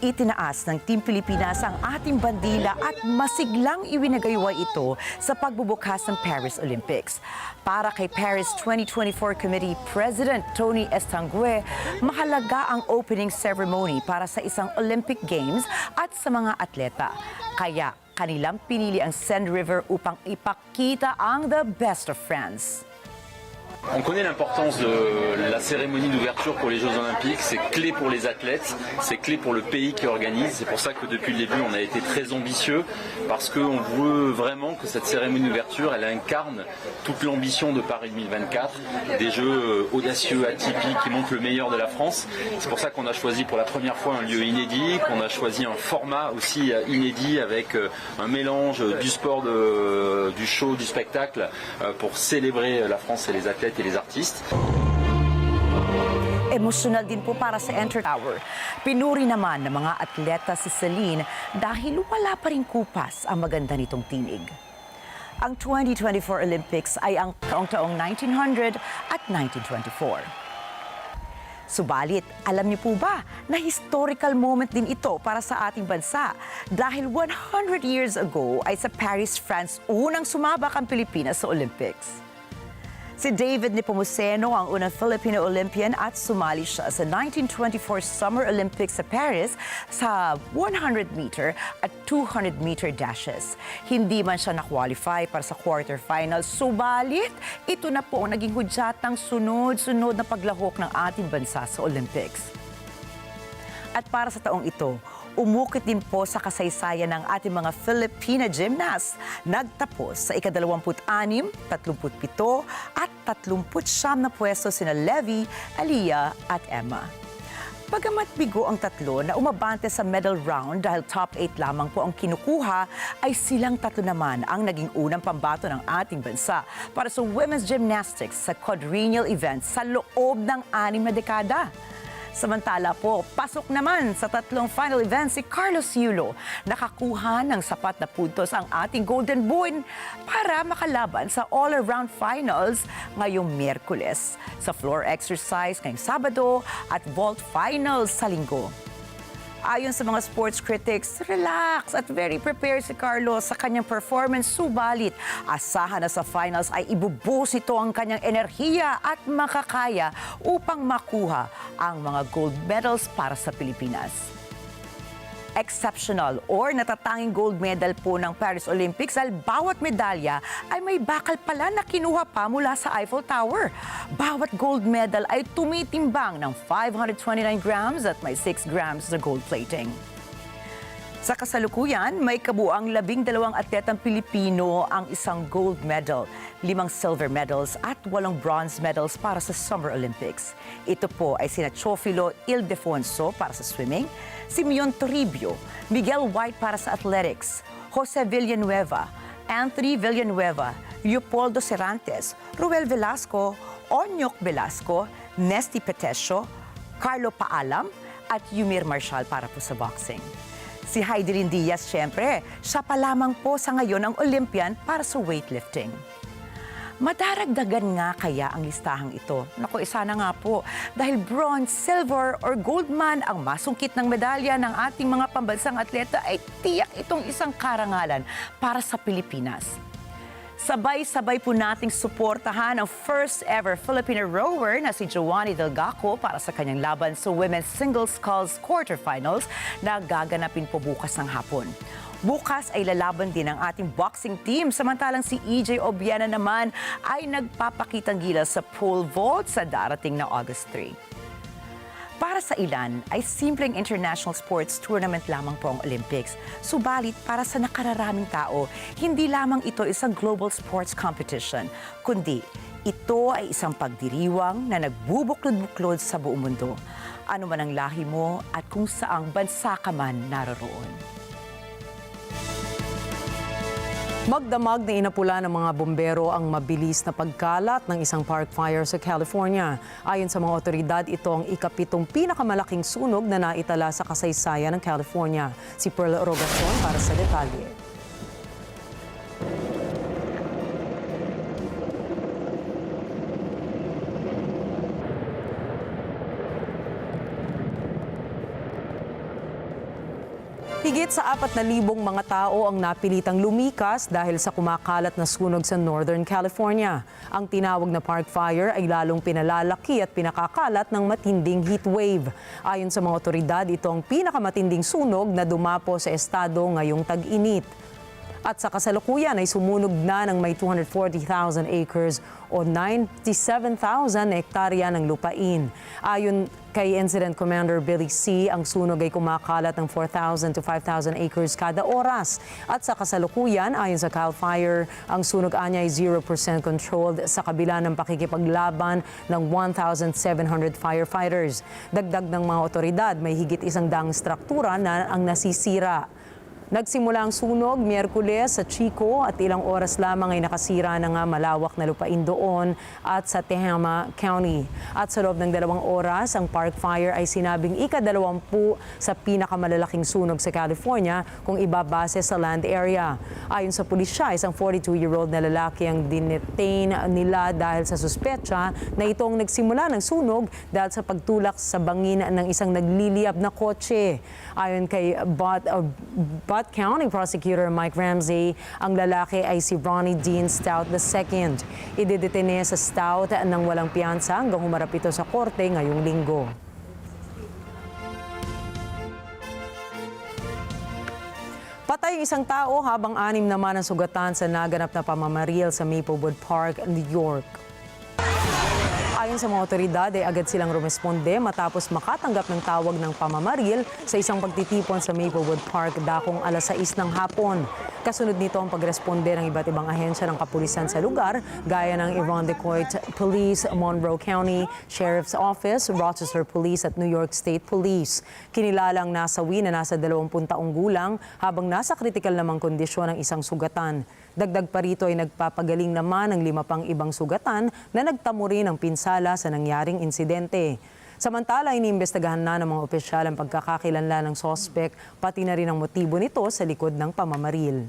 Itinaas ng Team Pilipinas ang ating bandila at masiglang iwinagayway ito sa pagbubukas ng Paris Olympics. Para kay Paris 2024 Committee President Tony Estangue, mahalaga ang opening ceremony para sa isang Olympic Games at sa mga atleta. Kaya kanilang pinili ang Seine River upang ipakita ang the best of France. On connaît l'importance de la cérémonie d'ouverture pour les Jeux Olympiques. C'est clé pour les athlètes, c'est clé pour le pays qui organise. C'est pour ça que depuis le début, on a été très ambitieux parce qu'on veut vraiment que cette cérémonie d'ouverture, elle incarne toute l'ambition de Paris 2024, des Jeux audacieux, atypiques, qui montrent le meilleur de la France. C'est pour ça qu'on a choisi pour la première fois un lieu inédit, qu'on a choisi un format aussi inédit avec un mélange du sport, du show, du spectacle pour célébrer la France et les athlètes et les artistes. Emosyonal din po para sa Enter Tower. Pinuri naman ng mga atleta si Celine dahil wala pa rin kupas ang maganda nitong tinig. Ang 2024 Olympics ay ang taong 1900 at 1924. Subalit, alam niyo po ba na historical moment din ito para sa ating bansa dahil 100 years ago ay sa Paris, France unang sumabak ang Pilipinas sa Olympics. Si David Nepomuceno ang unang Filipino Olympian at sumali siya sa 1924 Summer Olympics sa Paris sa 100-meter at 200-meter dashes. Hindi man siya na-qualify para sa quarterfinals, subalit ito na po ang naging hudyatang sunod-sunod na paglahok ng ating bansa sa Olympics. At para sa taong ito, umukit din po sa kasaysayan ng ating mga Filipina gymnasts. Nagtapos sa ika-26, 37 at 39 na pwesto sina Levi, Aliyah at Emma. Bagamat bigo ang tatlo na umabante sa medal round dahil top 8 lamang po ang kinukuha, ay silang tatlo naman ang naging unang pambato ng ating bansa para sa women's gymnastics sa quadrennial event sa loob ng 6 na dekada. Samantala po, pasok naman sa tatlong final events si Carlos Yulo. Nakakuha ng sapat na puntos ang ating Golden Boy para makalaban sa all-around finals ngayong Miyerkules, sa floor exercise ngayong Sabado at vault finals sa Linggo. Ayon sa mga sports critics, relax at very prepared si Carlos sa kanyang performance. Subalit, asahan na sa finals ay ibubuhos ito ang kanyang enerhiya at makakaya upang makuha ang mga gold medals para sa Pilipinas. Exceptional or natatanging gold medal po ng Paris Olympics dahil bawat medalya ay may bakal pala na kinuha pa mula sa Eiffel Tower. Bawat gold medal ay tumitimbang ng 529 grams at may 6 grams na gold plating. Sa kasalukuyan, may kabuang 12 atletang Pilipino ang isang gold medal, 5 silver medals at 8 bronze medals para sa Summer Olympics. Ito po ay sina Chofilo Ildefonso para sa swimming, Simeon Toribio, Miguel White para sa athletics, Jose Villanueva, Anthony Villanueva, Leopoldo Cervantes, Ruel Velasco, Onyok Velasco, Nesty Petesio, Carlo Paalam at Yumir Marshall para po sa boxing. Si Heidelin Diaz, syempre, siya pa lamang po sa ngayon ang Olympian para sa weightlifting. Madaragdagan nga kaya ang listahang ito? Naku, isa na nga po. Dahil bronze, silver, or gold man ang masungkit ng medalya ng ating mga pambansang atleta ay tiyak itong isang karangalan para sa Pilipinas. Sabay-sabay po nating suportahan ang first ever Filipino rower na si Joanny Delgaco para sa kanyang laban sa women's singles sculls quarterfinals na gaganapin po bukas ng hapon. Bukas ay lalaban din ang ating boxing team, samantalang si EJ Obiena naman ay nagpapakitang gilas sa pole vault sa darating na August 3. Para sa ilan ay simpleng international sports tournament lamang po ang Olympics. Subalit para sa nakararaming tao, hindi lamang ito isang global sports competition, kundi ito ay isang pagdiriwang na nagbubuklod-buklod sa buong mundo. Ano man ang lahi mo at kung saang bansa ka man naroroon. Magdamag na inapula ng mga bombero ang mabilis na pagkalat ng isang park fire sa California. Ayon sa mga otoridad, ito ang ikapitong pinakamalaking sunog na naitala sa kasaysayan ng California. Si Pearl Rogacion para sa detalye. Higit sa 4,000 mga tao ang napilitang lumikas dahil sa kumakalat na sunog sa Northern California. Ang tinawag na park fire ay lalong pinalalaki at pinakakalat ng matinding heat wave. Ayon sa mga otoridad, ito ang pinakamatinding sunog na dumapo sa estado ngayong tag-init. At sa kasalukuyan ay sumunog na ng may 240,000 acres o 97,000 hektarya ng lupain. Ayon kay Incident Commander Billy C., ang sunog ay kumakalat ng 4,000 to 5,000 acres kada oras. At sa kasalukuyan, ayon sa CAL FIRE, ang sunog anya ay 0% controlled sa kabila ng pakikipaglaban ng 1,700 firefighters. Dagdag ng mga otoridad, may higit 100 struktura na ang nasisira. Nagsimula ang sunog Miyerkules sa Chico at ilang oras lamang ay nakasira na nga malawak na lupain doon at sa Tehama County. At sa loob ng 2 oras, ang Park Fire ay sinabing ika-20 sa pinakamalalaking sunog sa California kung ibabase sa land area. Ayon sa pulisya, isang 42-year-old na lalaki ang dinetain nila dahil sa suspetsa na itong nagsimula ng sunog dahil sa pagtulak sa bangin ng isang nagliliyab na kotse. Ayon kay Butte County Prosecutor Mike Ramsey, ang lalaki ay si Ronnie Dean Stout II. Idedetene sa Stout ng walang piyansa hanggang humarap ito sa korte ngayong linggo. Patay isang tao habang 6 naman ang sugatan sa naganap na pamamaril sa Maplewood Park, New York. Ayon sa mga otoridad ay agad silang rumesponde matapos makatanggap ng tawag ng pamamaril sa isang pagtitipon sa Maplewood Park dakong alas 6 ng hapon. Kasunod nito ang pagresponde ng iba't ibang ahensya ng kapulisan sa lugar gaya ng Irondequoit Police, Monroe County Sheriff's Office, Rochester Police at New York State Police. Kinilalang nasawi na nasa 20 taong gulang habang nasa kritikal namang kondisyon ang isang sugatan. Dagdag pa rito ay nagpapagaling naman ang 5 pang ibang sugatan na nagtamo rin ng pinsala sa nangyaring insidente. Samantala, iniimbestigahan na ng mga opisyal ang pagkakakilanlan ng sospek, pati na rin ang motibo nito sa likod ng pamamaril.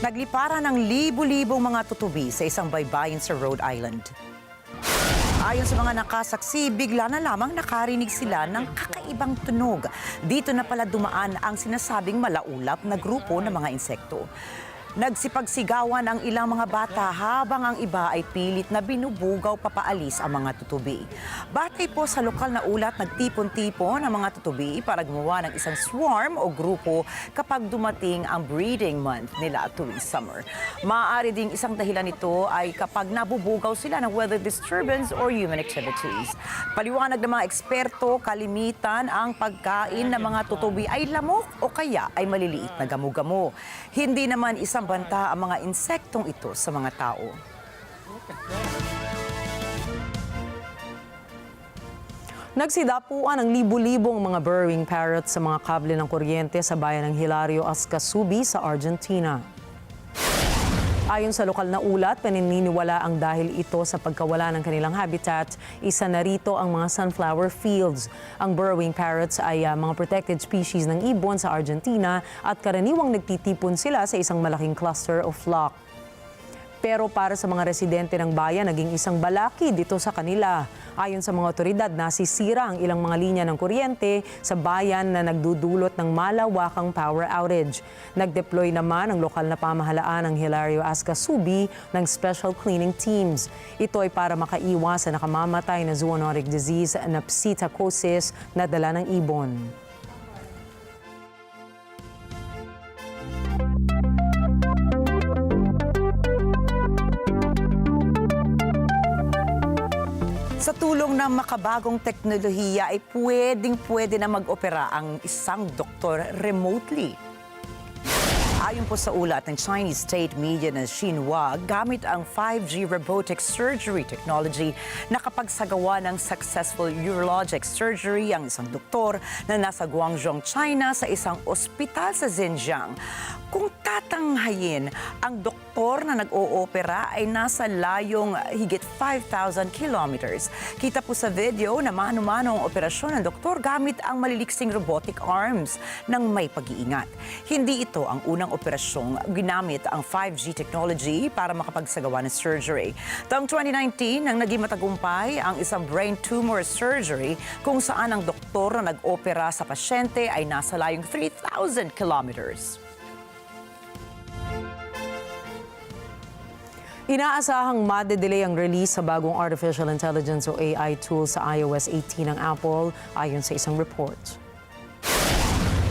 Nagliparan ng libu-libong mga tutubi sa isang baybayin sa Rhode Island. Ayon sa mga nakasaksi, bigla na lamang nakarinig sila ng kakaibang tunog. Dito na pala dumaan ang sinasabing malaulap na grupo ng mga insekto. Nagsipagsigawan ang ilang mga bata habang ang iba ay pilit na binubugaw papaalis ang mga tutubi. Batay po sa lokal na ulat, nagtipon-tipon ang mga tutubi para gumawa ng isang swarm o grupo kapag dumating ang breeding month nila tuwing summer. Maaari ding isang dahilan nito ay kapag nabubugaw sila ng weather disturbance or human activities. Paliwanag ng mga eksperto, kalimitan ang pagkain ng mga tutubi ay lamok o kaya ay maliliit na gamo-gamo. Hindi naman isang banta ang mga insektong ito sa mga tao. Nagsidapuan ang libu-libong mga burrowing parrots sa mga kable ng kuryente sa bayan ng Hilario, Ascasubi sa Argentina. Ayon sa lokal na ulat, paniniwala ang dahil ito sa pagkawala ng kanilang habitat. Isa na rito ang mga sunflower fields. Ang burrowing parrots ay mga protected species ng ibon sa Argentina at karaniwang nagtitipon sila sa isang malaking cluster o flock. Pero para sa mga residente ng bayan, naging isang balakid dito sa kanila. Ayon sa mga otoridad, nasisira ang ilang mga linya ng kuryente sa bayan na nagdudulot ng malawakang power outage. Nag-deploy naman ang lokal na pamahalaan ng Hilario Ascasubi ng special cleaning teams. Ito ay para makaiwas sa nakamamatay na zoonotic disease na psittacosis na dala ng ibon. Sa tulong ng makabagong teknolohiya ay pwede na mag-opera ang isang doktor remotely. Ayon po sa ulat ng Chinese state media na Xinhua, gamit ang 5G robotic surgery technology, nakapagsagawa ng successful urologic surgery ang isang doktor na nasa Guangzhou, China sa isang ospital sa Xinjiang. Kung tatanghayin, ang doktor na nag-oopera ay nasa layong higit 5,000 kilometers. Kita po sa video na mano-mano ang operasyon ng doktor gamit ang maliliksing robotic arms ng may pag-iingat. Hindi ito ang unang operasyong ginamit ang 5G technology para makapagsagawa ng surgery. Taong 2019, nang naging matagumpay ang isang brain tumor surgery kung saan ang doktor na nag-opera sa pasyente ay nasa layong 3,000 kilometers. Inaasahang madedelay ang release sa bagong artificial intelligence o AI tool sa iOS 18 ng Apple ayon sa isang report.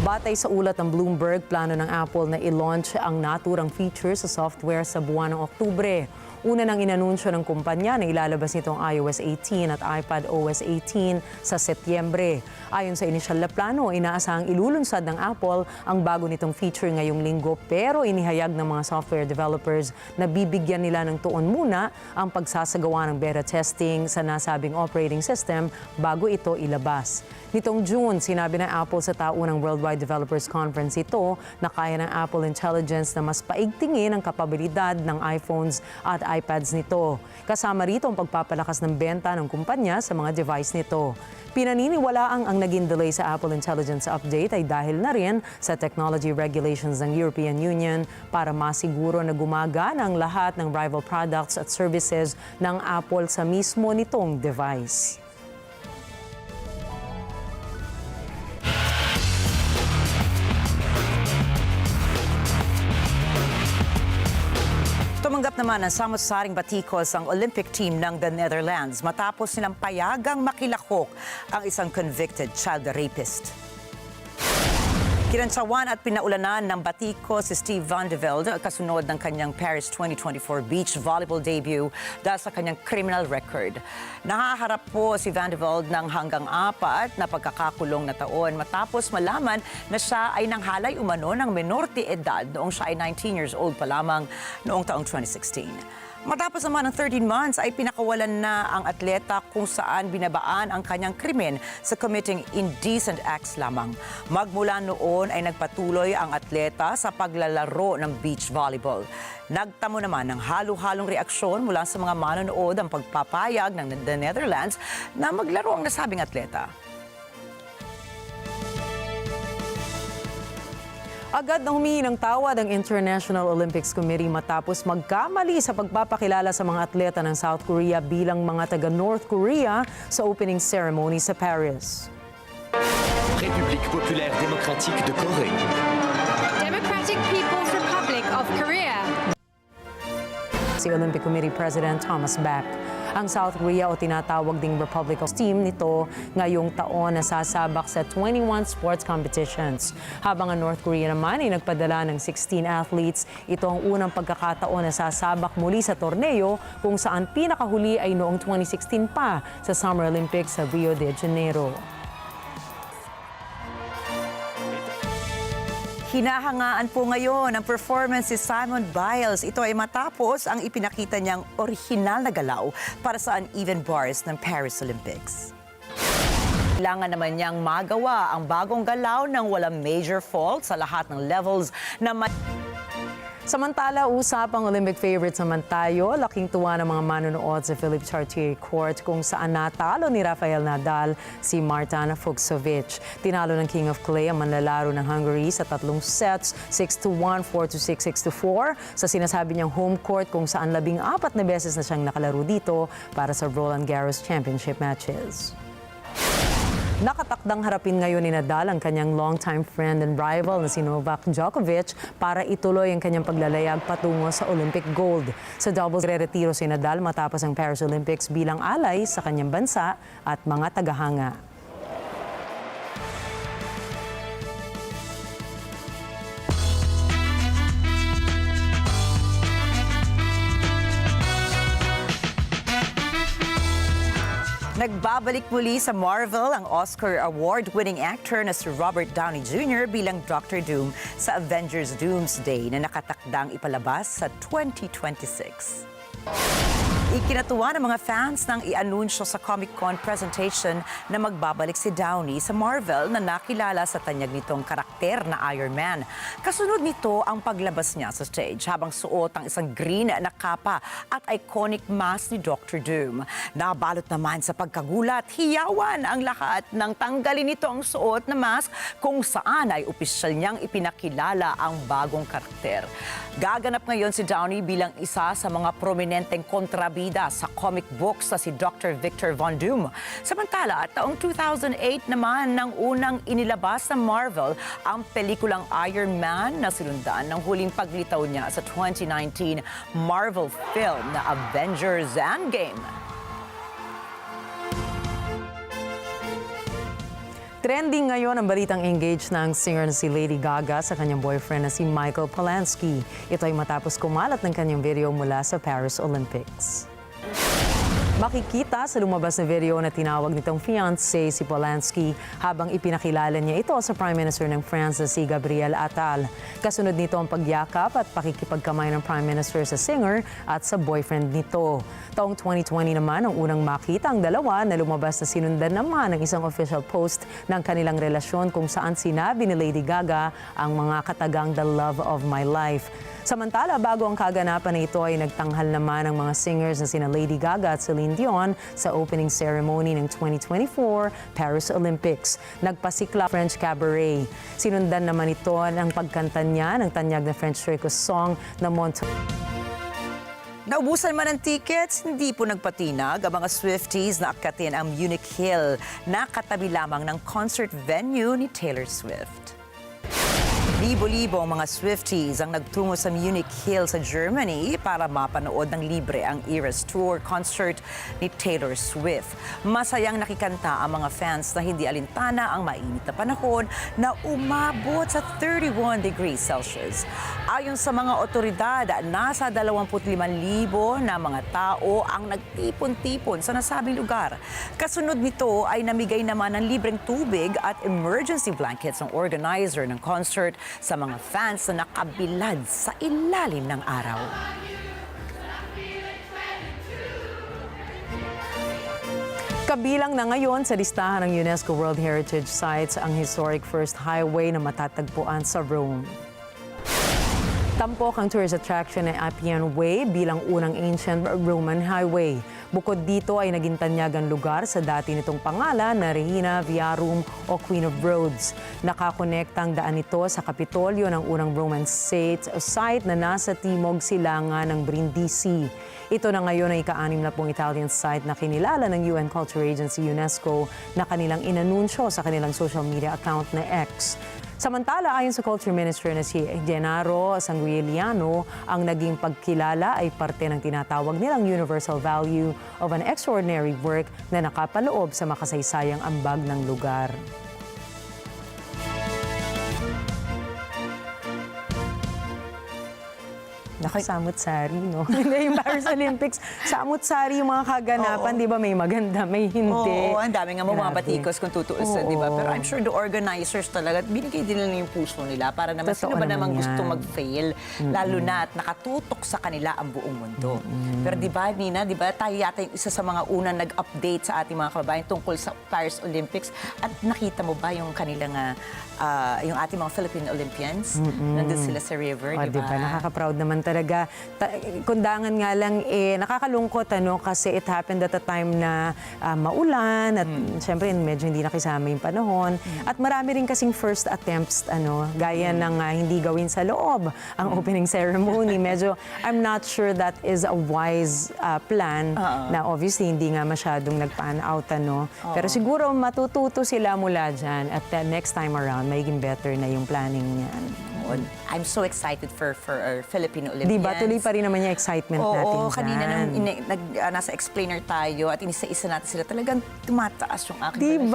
Batay sa ulat ng Bloomberg, plano ng Apple na i-launch ang naturang feature sa software sa buwan ng Oktubre. Una nang inanunsyo ng kumpanya na ilalabas nitong iOS 18 at iPad OS 18 sa Setyembre. Ayon sa inisyal na plano, inaasahang ilulunsad ng Apple ang bago nitong feature ngayong linggo, pero inihayag ng mga software developers na bibigyan nila ng tuon muna ang pagsasagawa ng beta testing sa nasabing operating system bago ito ilabas. Nitong June, sinabi ng Apple sa taunang Worldwide Developers Conference ito na kaya ng Apple Intelligence na mas paigtingin ang kapabilidad ng iPhones at iPads nito. Kasama rito ang pagpapalakas ng benta ng kumpanya sa mga device nito. Pinaniniwalaang ang naging delay sa Apple Intelligence update ay dahil na rin sa technology regulations ng European Union para masiguro na gumagana ang lahat ng rival products at services ng Apple sa mismo nitong device. Tumanggap naman ng samot-saring batikos ang Olympic team ng the Netherlands matapos nilang payagang makilahok ang isang convicted child rapist. Kinantsawan at pinaulanan ng batiko si Steve Van de Velde kasunod ng kanyang Paris 2024 beach volleyball debut dahil sa kanyang criminal record. Nahaharap po si Van de Velde ng hanggang 4 na pagkakakulong na taon matapos malaman na siya ay nanghalay umano ng menor de edad noong siya ay 19 years old pa lamang noong taong 2016. Matapos naman ng 13 months ay pinakawalan na ang atleta kung saan binabaan ang kanyang krimen sa committing indecent acts lamang. Magmula noon ay nagpatuloy ang atleta sa paglalaro ng beach volleyball. Nagtamo naman ng halo-halong reaksyon mula sa mga manonood ang pagpapayag ng the Netherlands na maglaro ang nasabing atleta. Agad na humingi ng tawad ang International Olympics Committee matapos magkamali sa pagpapakilala sa mga atleta ng South Korea bilang mga taga-North Korea sa opening ceremony sa Paris. République populaire démocratique de Corée. Democratic People's Republic of Korea. Si Olympic Committee President Thomas Bach. Ang South Korea o tinatawag ding Republic of Team nito ngayong taon na sasabak sa 21 sports competitions. Habang ang North Korea naman ay nagpadala ng 16 athletes, ito ang unang pagkakataon na sasabak muli sa torneo kung saan pinakahuli ay noong 2016 pa sa Summer Olympics sa Rio de Janeiro. Hinahangaan po ngayon ang performance si Simon Biles. Ito ay matapos ang ipinakita niyang orihinal na galaw para sa uneven bars ng Paris Olympics. Kailangan naman niyang magawa ang bagong galaw ng walang major fault sa lahat ng levels na Samantala, usapang Olympic favorites naman tayo. Laking tuwa ng mga manonood sa Philippe Chartier Court kung saan natalo ni Rafael Nadal si Martin Fucsovics. Tinalo ng King of Clay ang manlalaro ng Hungary sa 3 sets, 6-1, 4-6, 6-4 sa sinasabi niyang home court kung saan 14 na beses na siyang nakalaro dito para sa Roland Garros Championship matches. Nakatakdang harapin ngayon ni Nadal ang kanyang longtime friend and rival na si Novak Djokovic para ituloy ang kanyang paglalayag patungo sa Olympic gold. Sa doubles, re-retiro si Nadal matapos ang Paris Olympics bilang alay sa kanyang bansa at mga tagahanga. Nagbabalik muli sa Marvel ang Oscar Award-winning actor na si Robert Downey Jr. bilang Dr. Doom sa Avengers Doomsday na nakatakdang ipalabas sa 2026. Ikinatuwa ng mga fans nang i-anunsyo sa Comic-Con presentation na magbabalik si Downey sa Marvel na nakilala sa tanyag nitong karakter na Iron Man. Kasunod nito ang paglabas niya sa stage habang suot ang isang green na kapa at iconic mask ni Dr. Doom. Nabalot naman sa pagkagulat, hiyawan ang lahat nang tanggalin nito ang suot na mask kung saan ay opisyal niyang ipinakilala ang bagong karakter. Gaganap ngayon si Downey bilang isa sa mga prominenteng kontrabida sa comic books na si Dr. Victor Von Doom. Samantala, taong 2008 naman nang unang inilabas ng Marvel ang pelikulang Iron Man na sinundan ng huling paglitaw niya sa 2019 Marvel film na Avengers Endgame. Trending ngayon ang balitang engaged na ang singer na si Lady Gaga sa kanyang boyfriend na si Michael Polanski. Ito ay matapos kumalat ng kanyang video mula sa Paris Olympics. Makikita sa lumabas na video na tinawag nitong fiancé si Polanski habang ipinakilala niya ito sa Prime Minister ng France na si Gabriel Attal. Kasunod nito ang pagyakap at pakikipagkamay ng Prime Minister sa singer at sa boyfriend nito. Taong 2020 naman ang unang makita ang dalawa na lumabas na sinundan naman ng isang official post ng kanilang relasyon kung saan sinabi ni Lady Gaga ang mga katagang "The love of my life." Samantala, bago ang kaganapan na ito ay nagtanghal naman ang mga singers na sina Lady Gaga at Celine Dion sa opening ceremony ng 2024 Paris Olympics. Nagpasikla French cabaret. Sinundan naman ito ng pagkanta niya ng tanyag na French circus song na Naubusan man ng tickets, hindi po nagpatinag ang mga Swifties na akatin ang Munich Hill na katabi lamang ng concert venue ni Taylor Swift. Libo-libo ang mga Swifties ang nagtungo sa Munich Hill sa Germany para mapanood ng libre ang Eras Tour concert ni Taylor Swift. Masayang nakikanta ang mga fans na hindi alintana ang mainit na panahon na umabot sa 31 degrees Celsius. Ayon sa mga otoridad, nasa 25,000 na mga tao ang nagtipon-tipon sa nasabing lugar. Kasunod nito ay namigay naman ng libreng tubig at emergency blankets ng organizer ng concert sa mga fans na nakabilad sa ilalim ng araw. Kabilang na ngayon sa listahan ng UNESCO World Heritage Sites ang historic First Highway na matatagpuan sa Rome. Tampok ang tourist attraction ng Appian Way bilang unang ancient Roman highway. Bukod dito ay naging tanyag ang lugar sa dati nitong pangalan na Regina Viarum o Queen of Roads. Nakakonektang daan ito sa Kapitolyo ng unang Roman site na nasa timog silangan ng Brindisi. Ito na ngayon ay ika-60 Italian site na kinilala ng UN Culture Agency UNESCO na kanilang inanunsyo sa kanilang social media account na X. Samantala, ayon sa Culture Minister na si Gennaro Sanguiliano, ang naging pagkilala ay parte ng tinatawag nilang universal value of an extraordinary work na nakapaloob sa makasaysayang ambag ng lugar. Samut-sari, no? Hindi yung Paris Olympics, samut-sari yung mga kaganapan, di ba? May maganda, may hindi. Oo, ang dami nga mga batikos kung tutuusin, di ba? Pero I'm sure the organizers talaga, binigay din nila yung puso nila para naman sino ba naman gusto mag-fail, lalo na at nakatutok sa kanila ang buong mundo. Pero di ba, Nina, di ba, tayo yata yung isa sa mga unang nag-update sa ating mga kababayan tungkol sa Paris Olympics at nakita mo ba yung kanilang yung ating mga Philippine Olympians, nandun sila sa river, di ba? Nakaka-proud naman talaga. Kundangan nga lang, nakakalungkot, kasi it happened at a time na maulan at syempre medyo hindi nakisama yung panahon. At marami rin kasing first attempts, gaya ng hindi gawin sa loob ang opening ceremony. Medyo, I'm not sure that is a wise plan na obviously hindi nga masyadong nag-pan out, Pero siguro matututo sila mula dyan at next time around, magiging better na yung planning niyan. I'm so excited for our Filipino Olympians. Di ba? Tuloy pa rin naman yung excitement natin dyan. Kanina nang nasa explainer tayo at inisa-isa natin sila, talagang tumataas yung aking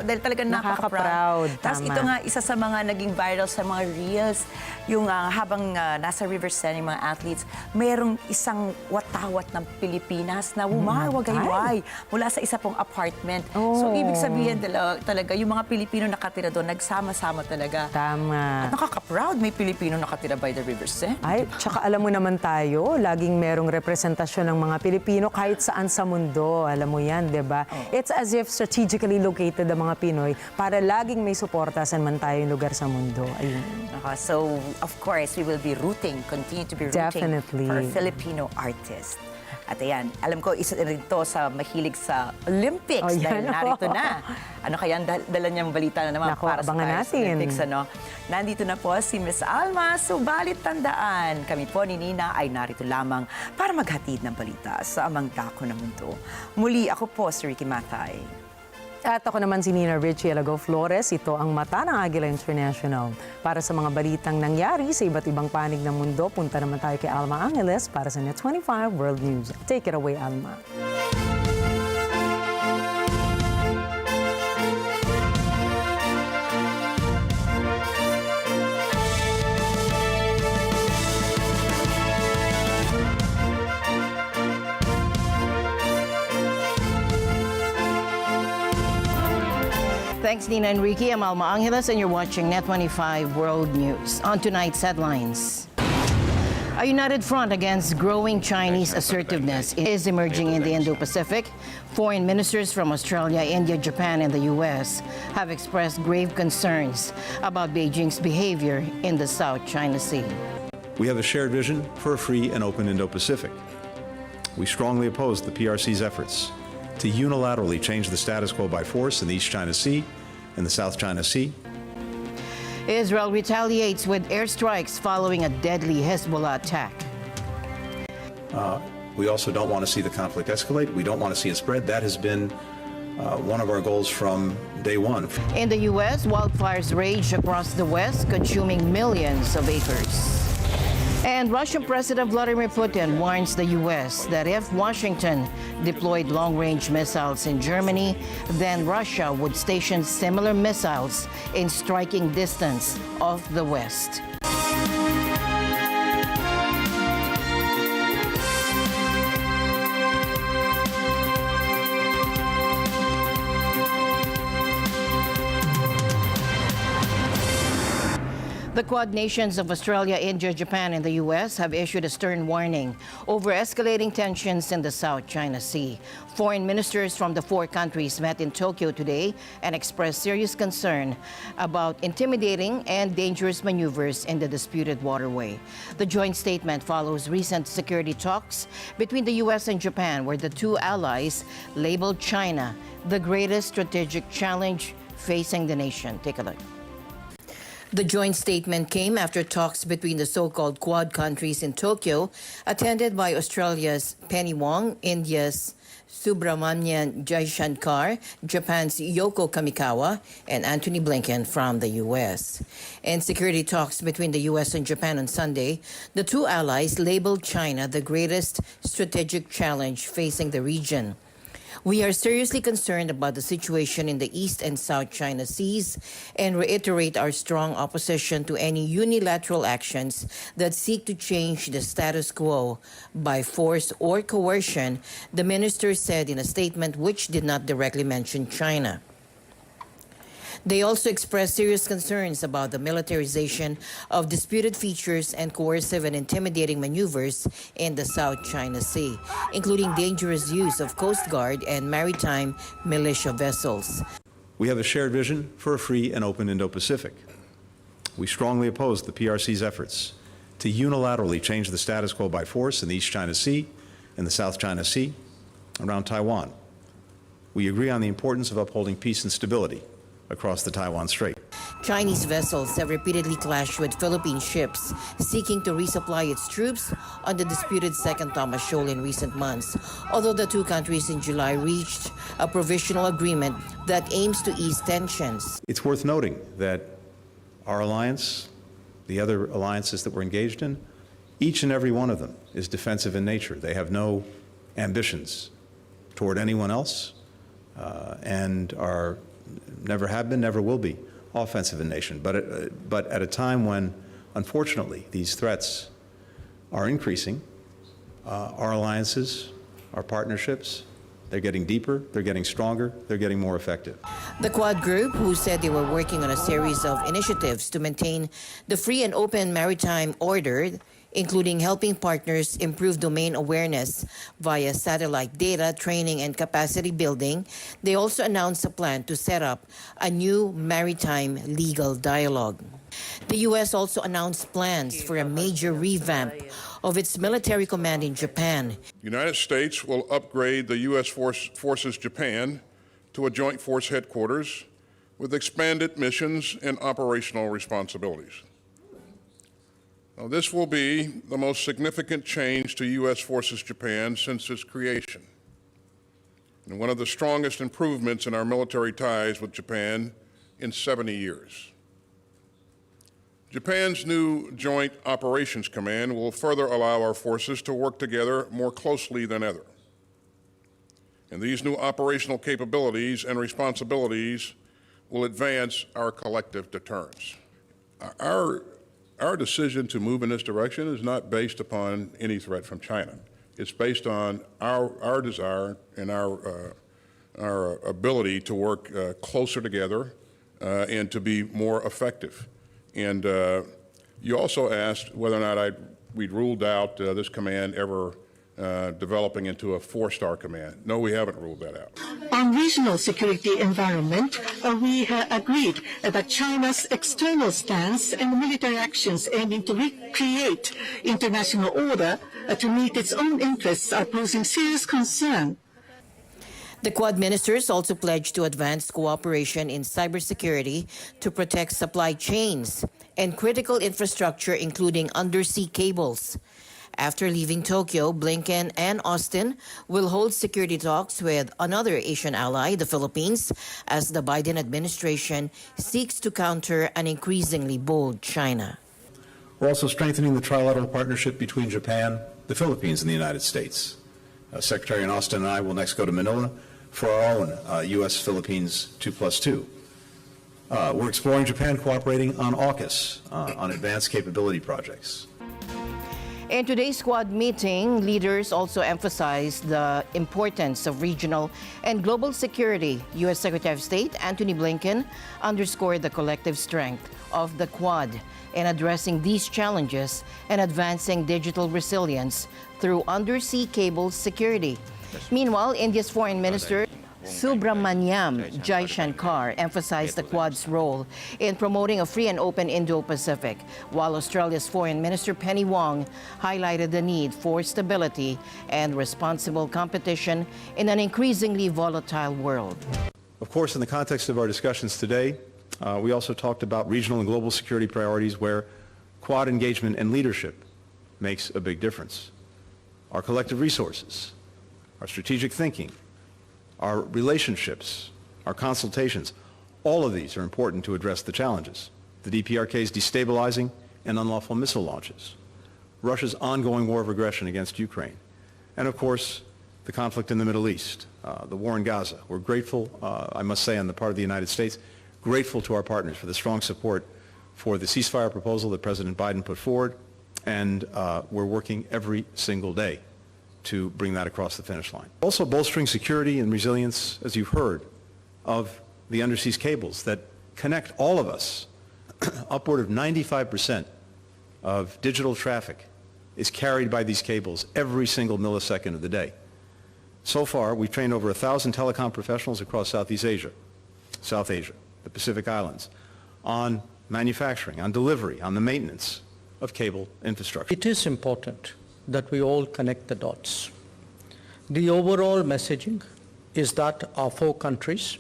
dahil talagang nakaka-proud. Tapos ito nga, isa sa mga naging viral sa mga reels, yung habang nasa River Seine yung mga athletes, mayroong isang watawat ng Pilipinas na umawagayway mula sa isa pong apartment. So, ibig sabihin talaga, yung mga Pilipino nakatira doon, nagsama-sama talaga. Tama. At nakaka-proud may Pilipino nakatira by the River Seine. Ay, tsaka alam mo naman tayo, laging merong representasyon ng mga Pilipino kahit saan sa mundo. Alam mo yan, di ba? It's as if strategically located ang mga Pinoy para laging may suporta saan man tayo yung lugar sa mundo. Ayun. So, of course, we will be continue to be rooting for Filipino artists. At ayan, alam ko, isa rin ito sa mahilig sa Olympics dahil narito na. Ano kaya ang dala niyang balita na naman para sa Paris Olympics, Nandito na po si Miss Alma, subalit tandaan, kami po ni Nina ay narito lamang para maghatid ng balita sa amang dako ng mundo. Muli, ako po si Ricky Matay. At ako naman si Nina Richie Alago Flores. Ito ang mata ng Agila International. Para sa mga balitang nangyari sa iba't ibang panig ng mundo, punta naman tayo kay Alma Angeles para sa Net 25 World News. Take it away, Alma. Thanks, Nina Enrique. I'm Alma Angeles, and you're watching Net 25 World News. On tonight's headlines. A united front against growing Chinese assertiveness is emerging in the Indo-Pacific. Foreign ministers from Australia, India, Japan, and the U.S. have expressed grave concerns about Beijing's behavior in the South China Sea. We have a shared vision for a free and open Indo-Pacific. We strongly oppose the PRC's efforts to unilaterally change the status quo by force in the East China Sea and the South China Sea. Israel retaliates with airstrikes following a deadly Hezbollah attack. We also don't want to see the conflict escalate. We don't want to see it spread. That has been one of our goals from day one. In the U.S., wildfires rage across the West, consuming millions of acres. And Russian President Vladimir Putin warns the U.S. that if Washington deployed long-range missiles in Germany, then Russia would station similar missiles in striking distance of the West. The Quad nations of Australia, India, Japan, and the U.S. have issued a stern warning over escalating tensions in the South China Sea. Foreign ministers from the four countries met in Tokyo today and expressed serious concern about intimidating and dangerous maneuvers in the disputed waterway. The joint statement follows recent security talks between the U.S. and Japan, where the two allies labeled China the greatest strategic challenge facing the nation. Take a look. The joint statement came after talks between the so-called Quad countries in Tokyo, attended by Australia's Penny Wong, India's Subramanian Jaishankar, Japan's Yoko Kamikawa, and Antony Blinken from the U.S. In security talks between the U.S. and Japan on Sunday, the two allies labeled China the greatest strategic challenge facing the region. We are seriously concerned about the situation in the East and South China Seas and reiterate our strong opposition to any unilateral actions that seek to change the status quo by force or coercion, the minister said in a statement which did not directly mention China. They also expressed serious concerns about the militarization of disputed features and coercive and intimidating maneuvers in the South China Sea, including dangerous use of Coast Guard and maritime militia vessels. We have a shared vision for a free and open Indo-Pacific. We strongly oppose the PRC's efforts to unilaterally change the status quo by force in the East China Sea and the South China Sea around Taiwan. We agree on the importance of upholding peace and stability across the Taiwan Strait. Chinese vessels have repeatedly clashed with Philippine ships seeking to resupply its troops on the disputed Second Thomas Shoal in recent months, although the two countries in July reached a provisional agreement that aims to ease tensions. It's worth noting that our alliance, the other alliances that we're engaged in, each and every one of them is defensive in nature. They have no ambitions toward anyone else and are never have been, never will be offensive in nation. But at a time when, unfortunately, these threats are increasing, our alliances, our partnerships, they're getting deeper, they're getting stronger, they're getting more effective. The Quad group, who said they were working on a series of initiatives to maintain the free and open maritime order, including helping partners improve domain awareness via satellite data, training, and capacity building. They also announced a plan to set up a new maritime legal dialogue. The U.S. also announced plans for a major revamp of its military command in Japan. The United States will upgrade the U.S. Forces Japan to a joint force headquarters with expanded missions and operational responsibilities. Now, this will be the most significant change to U.S. Forces Japan since its creation, and one of the strongest improvements in our military ties with Japan in 70 years. Japan's new Joint Operations Command will further allow our forces to work together more closely than ever. And these new operational capabilities and responsibilities will advance our collective deterrence. Our decision to move in this direction is not based upon any threat from China. It's based on our desire and our ability to work closer together and to be more effective. And you also asked whether or not we'd ruled out this command ever developing into a four-star command. No, we haven't ruled that out. On regional security environment, we agreed that China's external stance and military actions aiming to recreate international order to meet its own interests are posing serious concern. The Quad ministers also pledged to advance cooperation in cybersecurity to protect supply chains and critical infrastructure, including undersea cables. After leaving Tokyo, Blinken and Austin will hold security talks with another Asian ally, the Philippines, as the Biden administration seeks to counter an increasingly bold China. We're also strengthening the trilateral partnership between Japan, the Philippines, and the United States. Secretary Austin and I will next go to Manila for our own U.S.-Philippines 2+2. We're exploring Japan cooperating on AUKUS, on advanced capability projects. In today's Quad meeting, leaders also emphasized the importance of regional and global security. U.S. Secretary of State Antony Blinken underscored the collective strength of the Quad in addressing these challenges and advancing digital resilience through undersea cable security. Meanwhile, India's Foreign Minister Subramanyam Jaishankar emphasized the Quad's role in promoting a free and open Indo-Pacific, while Australia's Foreign Minister Penny Wong highlighted the need for stability and responsible competition in an increasingly volatile world. Of course, in the context of our discussions today, we also talked about regional and global security priorities where Quad engagement and leadership makes a big difference. Our collective resources, our strategic thinking, our relationships, our consultations, all of these are important to address the challenges. The DPRK's destabilizing and unlawful missile launches, Russia's ongoing war of aggression against Ukraine, and of course, the conflict in the Middle East, the war in Gaza. We're grateful, I must say, on the part of the United States, grateful to our partners for the strong support for the ceasefire proposal that President Biden put forward, and we're working every single day to bring that across the finish line. Also bolstering security and resilience, as you've heard, of the undersea cables that connect all of us. Upward of 95% of digital traffic is carried by these cables every single millisecond of the day. So far, we've trained over 1,000 telecom professionals across Southeast Asia, South Asia, the Pacific Islands, on manufacturing, on delivery, on the maintenance of cable infrastructure. It is important that we all connect the dots. The overall messaging is that our four countries,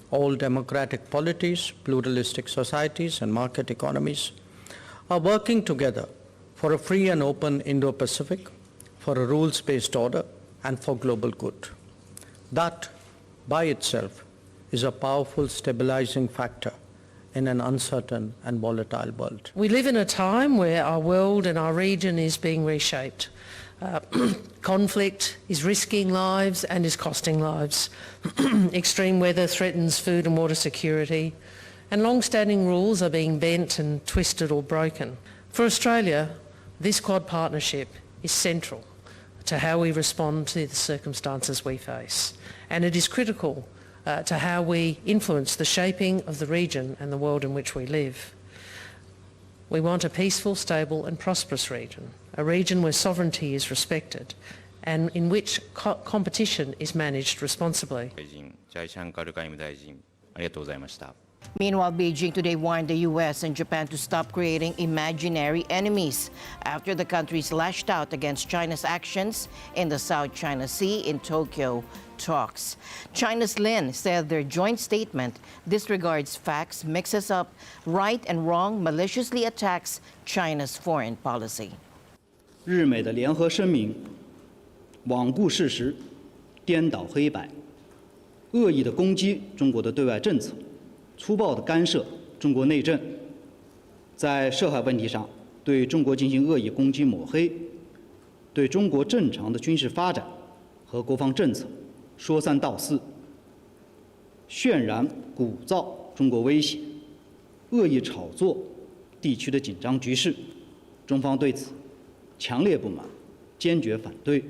all democratic polities, pluralistic societies, and market economies, are working together for a free and open Indo-Pacific, for a rules-based order, and for global good. That, by itself, is a powerful stabilizing factor in an uncertain and volatile world. We live in a time where our world and our region is being reshaped. Conflict is risking lives and is costing lives. Extreme weather threatens food and water security, and long-standing rules are being bent and twisted or broken. For Australia, this Quad partnership is central to how we respond to the circumstances we face, and it is critical to how we influence the shaping of the region and the world in which we live. We want a peaceful, stable and prosperous region, a region where sovereignty is respected and in which competition is managed responsibly. Meanwhile, Beijing today warned the U.S. and Japan to stop creating imaginary enemies after the countries lashed out against China's actions in the South China Sea in Tokyo talks. China's Lin said their joint statement disregards facts, mixes up right and wrong, maliciously attacks China's foreign policy. 日美的联合声明罔顾事实，颠倒黑白，恶意的攻击中国的对外政策，粗暴的干涉中国内政，在涉海问题上对中国进行恶意攻击抹黑，对中国正常的军事发展和国防政策说三道四，渲染鼓噪中国威胁，恶意炒作地区的紧张局势，中方对此强烈不满，坚决反对。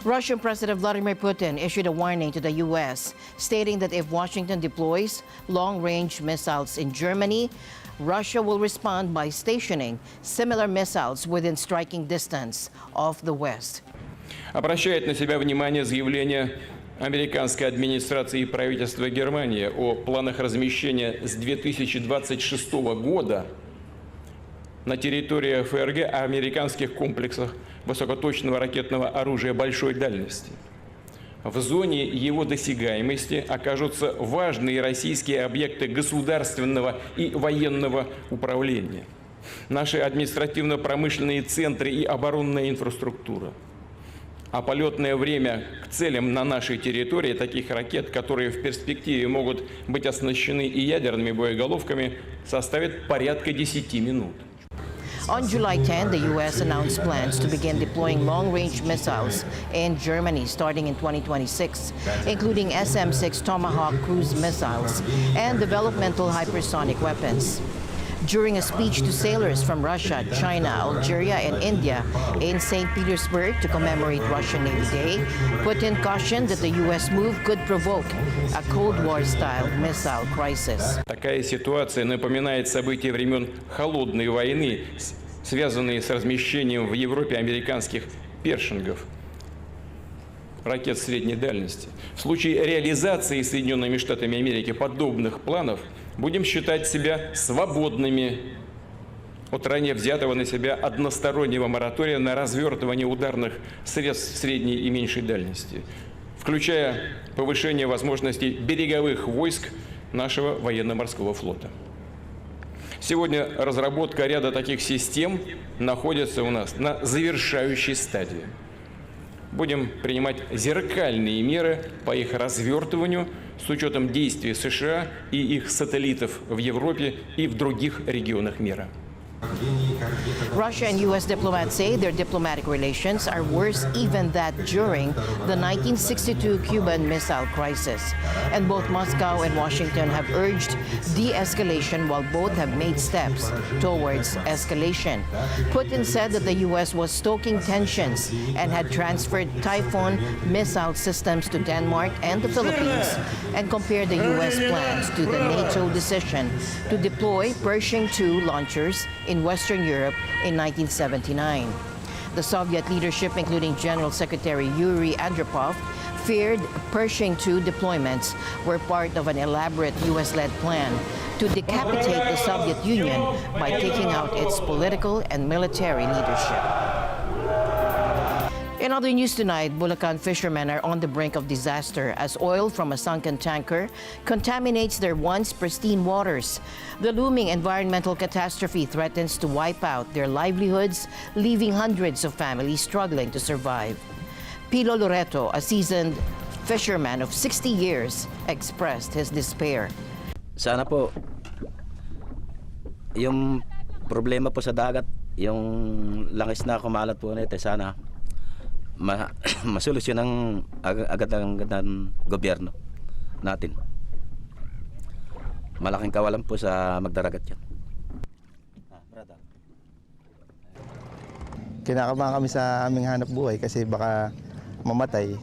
Russian President Vladimir Putin issued a warning to the U.S., stating that if Washington deploys long-range missiles in Germany, Russia will respond by stationing similar missiles within striking distance of the West. Обращает на себя внимание заявление американской администрации и правительства Германии о планах размещения с 2026 года на территории ФРГ американских комплексах высокоточного ракетного оружия большой дальности. В зоне его досягаемости окажутся важные российские объекты государственного и военного управления, наши административно-промышленные центры и оборонная инфраструктура. А полетное время к целям на нашей территории таких ракет, которые в перспективе могут быть оснащены и ядерными боеголовками, составит порядка 10 минут. On July 10, the U.S. announced plans to begin deploying long-range missiles in Germany starting in 2026, including SM-6 Tomahawk cruise missiles and developmental hypersonic weapons. During a speech to sailors from Russia, China, Algeria, and India in St. Petersburg to commemorate Russian Navy Day, Putin cautioned that the U.S. move could provoke a Cold War-style missile crisis. Такая ситуация напоминает события времен Холодной войны, связанные с размещением в Европе американских першингов, ракет средней дальности. В случае реализации Соединенными Штатами Америки подобных планов будем считать себя свободными от ранее взятого на себя одностороннего моратория на развертывание ударных средств средней и меньшей дальности, включая повышение возможностей береговых войск нашего военно-морского флота. Сегодня разработка ряда таких систем находится у нас на завершающей стадии. Будем принимать зеркальные меры по их развертыванию с учетом действий США и их сателлитов в Европе и в других регионах мира. Russia and U.S. diplomats say their diplomatic relations are worse even than during the 1962 Cuban Missile Crisis. And both Moscow and Washington have urged de-escalation while both have made steps towards escalation. Putin said that the U.S. was stoking tensions and had transferred Typhoon missile systems to Denmark and the Philippines, and compared the U.S. plans to the NATO decision to deploy Pershing II launchers in Western Europe in 1979. The Soviet leadership, including General Secretary Yuri Andropov, feared Pershing II deployments were part of an elaborate U.S.-led plan to decapitate the Soviet Union by taking out its political and military leadership. In other news tonight, Bulacan fishermen are on the brink of disaster as oil from a sunken tanker contaminates their once pristine waters. The looming environmental catastrophe threatens to wipe out their livelihoods, leaving hundreds of families struggling to survive. Pilo Loreto, a seasoned fisherman of 60 years, expressed his despair. Sana po, yung problema po sa dagat, yung langis na kumalat po nito, sana masolusyon ng agad ng gobyerno natin. Malaking kawalan po sa magdaragat yan. Kinakabahan kami sa aming hanap buhay kasi baka mamatay.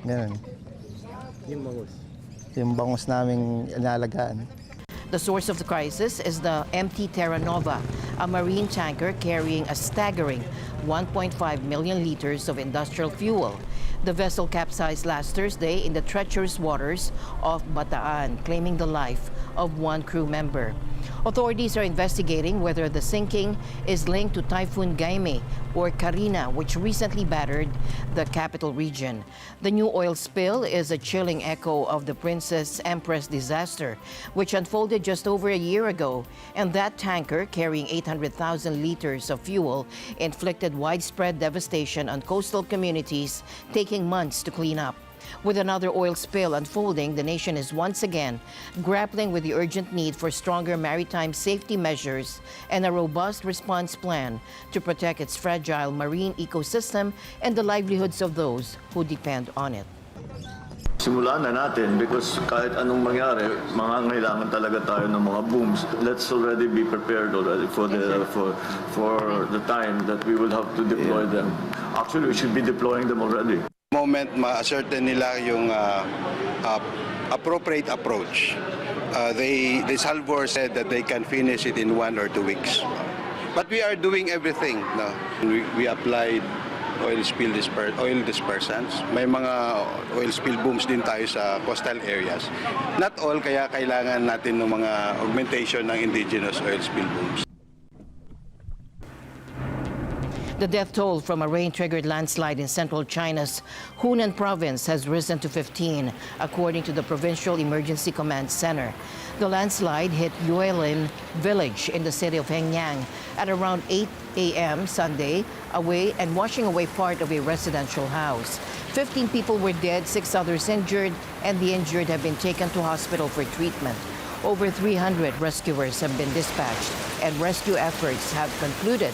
Ganun. Yung bangus naming inalagaan. The source of the crisis is the MT Terra Nova, a marine tanker carrying a staggering 1.5 million liters of industrial fuel. The vessel capsized last Thursday in the treacherous waters of Bataan, claiming the life of one crew member. Authorities are investigating whether the sinking is linked to Typhoon Gaime or Karina, which recently battered the capital region. The new oil spill is a chilling echo of the Princess Empress disaster, which unfolded just over a year ago, and that tanker carrying 800,000 liters of fuel inflicted widespread devastation on coastal communities, taking months to clean up. With another oil spill unfolding, the nation is once again grappling with the urgent need for stronger maritime safety measures and a robust response plan to protect its fragile marine ecosystem and the livelihoods of those who depend on it. Simulan na natin because kahit anong mangyari, mangangailangan talaga tayo ng mga booms. Let's already be prepared already for the time that we will have to deploy them. Actually, we should be deploying them already. Moment ma-ascertain nila yung appropriate approach. The salvor said that they can finish it in 1 or 2 weeks. But we are doing everything. No? We applied oil dispersants. May mga oil spill booms din tayo sa coastal areas. Not all, kaya kailangan natin ng mga augmentation ng indigenous oil spill booms. The death toll from a rain-triggered landslide in central China's Hunan province has risen to 15, according to the Provincial Emergency Command Center. The landslide hit Yuelin village in the city of Hengyang at around 8 a.m. Sunday, washing away part of a residential house. 15 people were dead, 6 others injured, and the injured have been taken to hospital for treatment. Over 300 rescuers have been dispatched, and rescue efforts have concluded.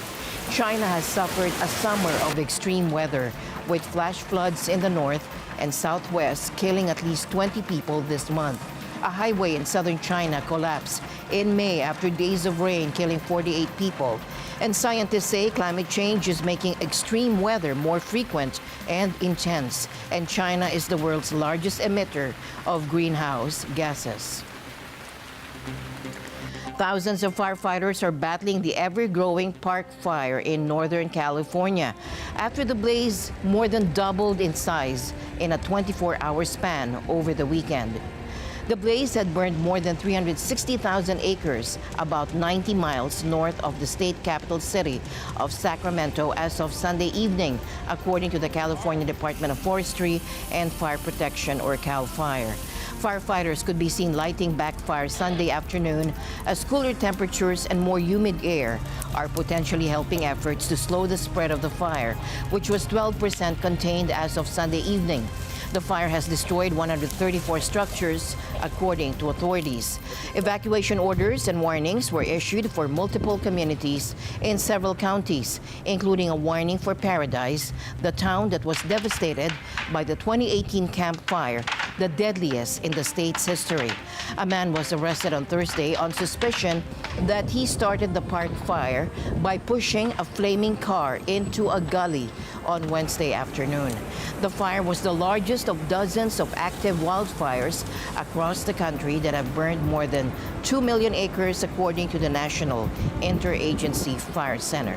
China has suffered a summer of extreme weather, with flash floods in the north and southwest killing at least 20 people this month. A highway in southern China collapsed in May after days of rain, killing 48 people. And scientists say climate change is making extreme weather more frequent and intense. And China is the world's largest emitter of greenhouse gases. Thousands of firefighters are battling the ever-growing park fire in Northern California after the blaze more than doubled in size in a 24-hour span over the weekend. The blaze had burned more than 360,000 acres, about 90 miles north of the state capital city of Sacramento as of Sunday evening, according to the California Department of Forestry and Fire Protection, or CAL FIRE. Firefighters could be seen lighting back fire Sunday afternoon as cooler temperatures and more humid air are potentially helping efforts to slow the spread of the fire, which was 12% contained as of Sunday evening. The fire has destroyed 134 structures, according to authorities. Evacuation orders and warnings were issued for multiple communities in several counties, including a warning for Paradise, the town that was devastated by the 2018 Camp Fire, the deadliest in the state's history. A man was arrested on Thursday on suspicion that he started the park fire by pushing a flaming car into a gully on Wednesday afternoon. The fire was the largest of dozens of active wildfires across the country that have burned more than 2 million acres, according to the National Interagency Fire Center.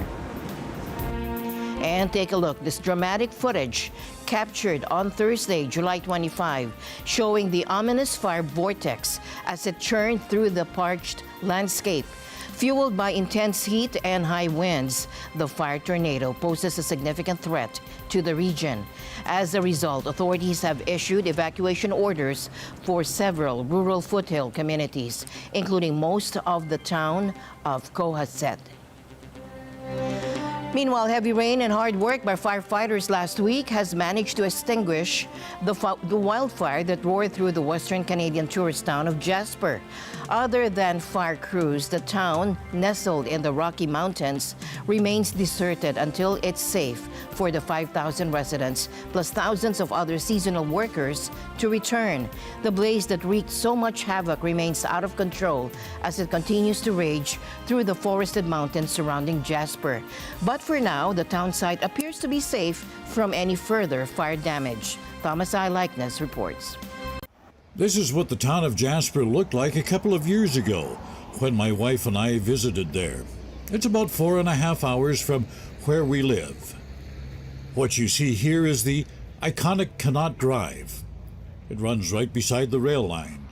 And take a look, this dramatic footage captured on Thursday, July 25, showing the ominous fire vortex as it churned through the parched landscape. Fueled by intense heat and high winds, the fire tornado poses a significant threat to the region. As a result, authorities have issued evacuation orders for several rural foothill communities, including most of the town of Cohasset. Meanwhile, heavy rain and hard work by firefighters last week has managed to extinguish the wildfire that roared through the western Canadian tourist town of Jasper. Other than fire crews, the town, nestled in the Rocky Mountains, remains deserted until it's safe for the 5,000 residents, plus thousands of other seasonal workers, to return. The blaze that wreaked so much havoc remains out of control as it continues to rage through the forested mountains surrounding Jasper. But for now, the town site appears to be safe from any further fire damage. Thomas I. Likeness reports. This is what the town of Jasper looked like a couple of years ago when my wife and I visited there. It's about 4.5 hours from where we live. What you see here is the iconic Connaught Drive. It runs right beside the rail line.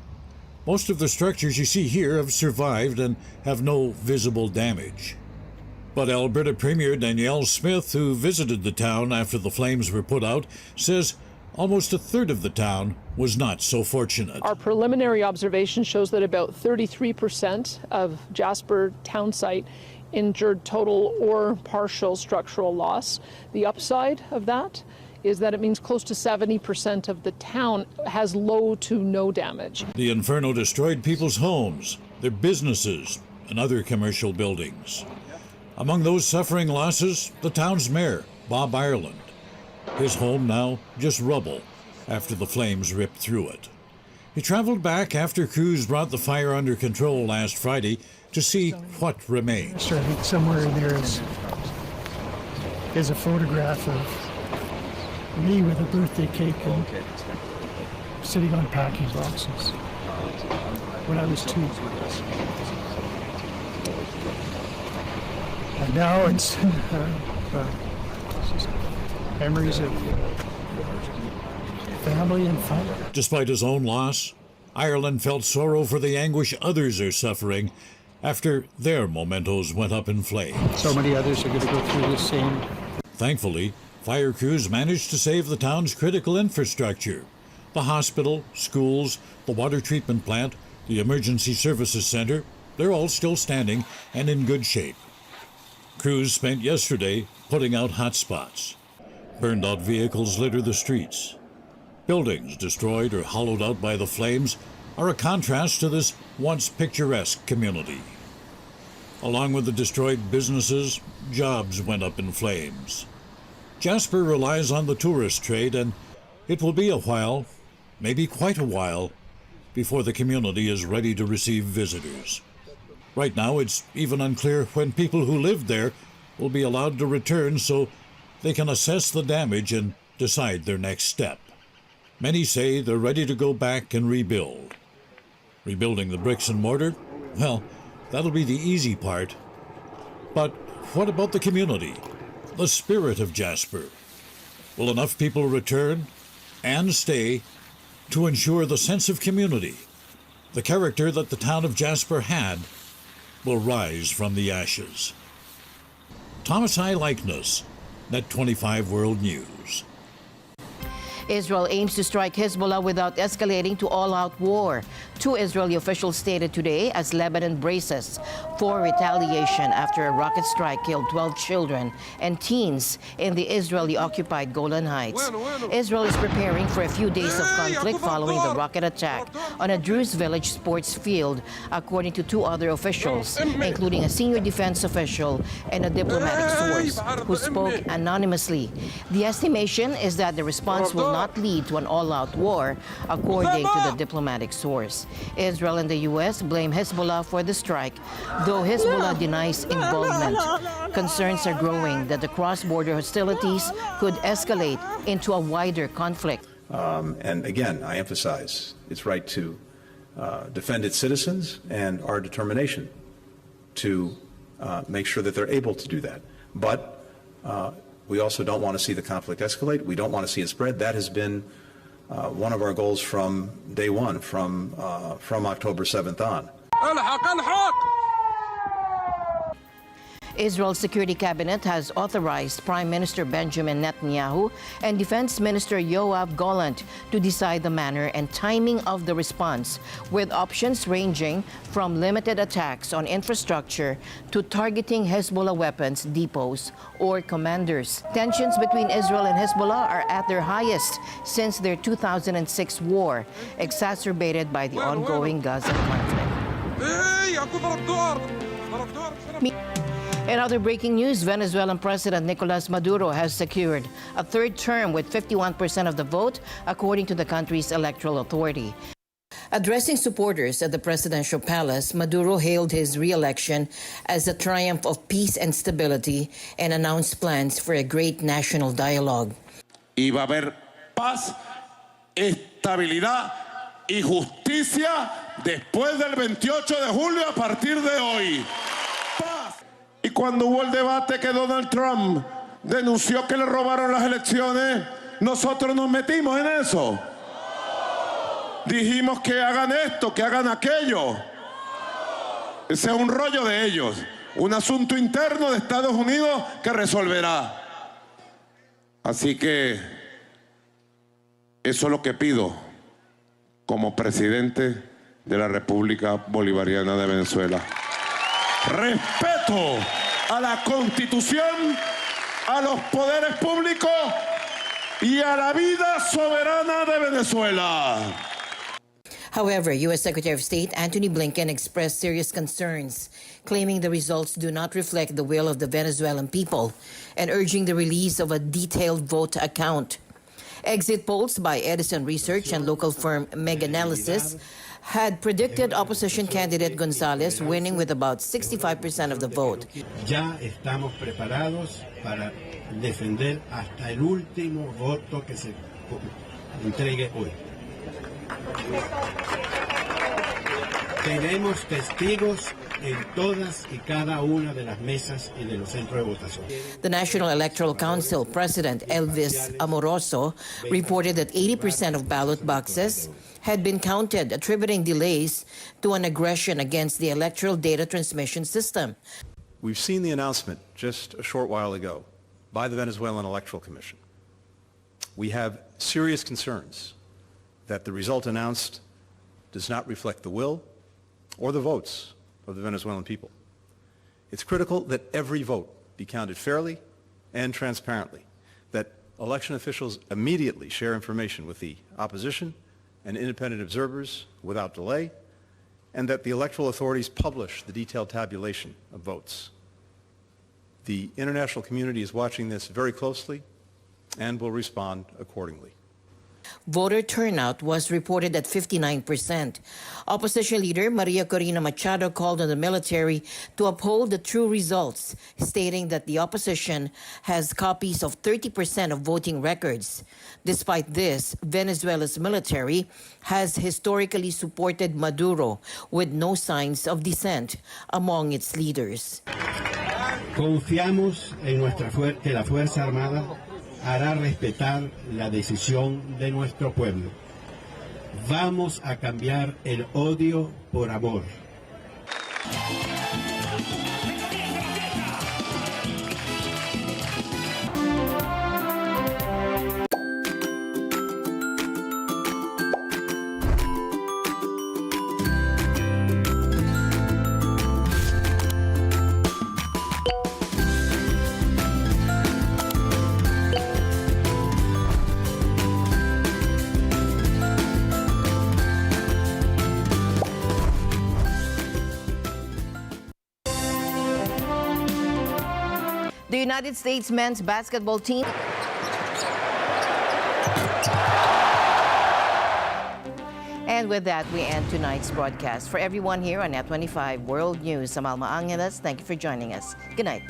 Most of the structures you see here have survived and have no visible damage. But Alberta Premier Danielle Smith, who visited the town after the flames were put out, says almost a third of the town was not so fortunate. Our preliminary observation shows that about 33% of Jasper town site injured total or partial structural loss. The upside of that is that it means close to 70% of the town has low to no damage. The inferno destroyed people's homes, their businesses, and other commercial buildings. Among those suffering losses, the town's mayor, Bob Ireland. His home now just rubble after the flames ripped through it. He traveled back after crews brought the fire under control last Friday to see what remains. So I think somewhere in there is a photograph of me with a birthday cake and sitting on packing boxes when I was 2. And now it's memories of family and fun. Despite his own loss, Ireland felt sorrow for the anguish others are suffering after their mementos went up in flames. So many others are going to go through the same. Thankfully, fire crews managed to save the town's critical infrastructure. The hospital, schools, the water treatment plant, the emergency services center, they're all still standing and in good shape. Crews spent yesterday putting out hot spots. Burned out vehicles litter the streets. Buildings destroyed or hollowed out by the flames are a contrast to this once picturesque community. Along with the destroyed businesses, jobs went up in flames. Jasper relies on the tourist trade, and it will be a while, maybe quite a while, before the community is ready to receive visitors. Right now, it's even unclear when people who lived there will be allowed to return so they can assess the damage and decide their next step. Many say they're ready to go back and rebuild. Rebuilding the bricks and mortar? Well, that'll be the easy part. But what about the community? The spirit of Jasper? Will enough people return and stay to ensure the sense of community, the character that the town of Jasper had, will rise from the ashes? Thomas I. Likeness, Net 25 World News. Israel aims to strike Hezbollah without escalating to all-out war. 2 Israeli officials stated today as Lebanon braces for retaliation after a rocket strike killed 12 children and teens in the Israeli-occupied Golan Heights. Israel is preparing for a few days of conflict following the rocket attack on a Druze village sports field, according to 2 other officials, including a senior defense official and a diplomatic source who spoke anonymously. The estimation is that the response will not lead to an all-out war, according to the diplomatic source. Israel and the U.S. blame Hezbollah for the strike, though Hezbollah denies involvement. Concerns are growing that the cross-border hostilities could escalate into a wider conflict. And again, I emphasize its right to defend its citizens and our determination to make sure that they're able to do that. But we also don't want to see the conflict escalate. We don't want to see it spread. That has been one of our goals from day one, from October 7th on. Israel's Security Cabinet has authorized Prime Minister Benjamin Netanyahu and Defense Minister Yoav Gallant to decide the manner and timing of the response, with options ranging from limited attacks on infrastructure to targeting Hezbollah weapons depots or commanders. Tensions between Israel and Hezbollah are at their highest since their 2006 war, exacerbated by the ongoing Gaza conflict. In other breaking news, Venezuelan President Nicolas Maduro has secured a 3rd term with 51% of the vote, according to the country's electoral authority. Addressing supporters at the presidential palace, Maduro hailed his re-election as a triumph of peace and stability and announced plans for a great national dialogue. Y va a haber paz, estabilidad y justicia después del 28 de julio a partir de hoy. Y cuando hubo el debate que Donald Trump denunció que le robaron las elecciones, nosotros nos metimos en eso. Dijimos que hagan esto, que hagan aquello. Ese es un rollo de ellos, un asunto interno de Estados Unidos que resolverá. Así que eso es lo que pido como presidente de la República Bolivariana de Venezuela. Respeto a la Constitución, a los poderes públicos y a la vida soberana de Venezuela. However, U.S. Secretary of State Antony Blinken expressed serious concerns, claiming the results do not reflect the will of the Venezuelan people and urging the release of a detailed vote account. Exit polls by Edison Research and local firm Meganalysis had predicted opposition candidate Gonzalez winning with about 65% of the vote. Ya estamos preparados para defender hasta el último voto que se entregue hoy. Tenemos testigos en todas y cada una de las mesas y de los centros de votación. The National Electoral Council President Elvis Amoroso reported that 80% of ballot boxes had been counted, attributing delays to an aggression against the electoral data transmission system. We've seen the announcement just a short while ago by the Venezuelan Electoral Commission. We have serious concerns that the result announced does not reflect the will or the votes of the Venezuelan people. It's critical that every vote be counted fairly and transparently, that election officials immediately share information with the opposition and independent observers without delay, and that the electoral authorities publish the detailed tabulation of votes. The international community is watching this very closely and will respond accordingly. Voter turnout was reported at 59%. Opposition leader Maria Corina Machado called on the military to uphold the true results, stating that the opposition has copies of 30% of voting records. Despite this, Venezuela's military has historically supported Maduro, with no signs of dissent among its leaders. Confiamos en que la Fuerza Armada hará respetar la decisión de nuestro pueblo. Vamos a cambiar el odio por amor. The United States men's basketball team And with that, we end tonight's broadcast. For everyone here on Net 25 World News, I'm Alma Angeles. Thank you for joining us. Good night.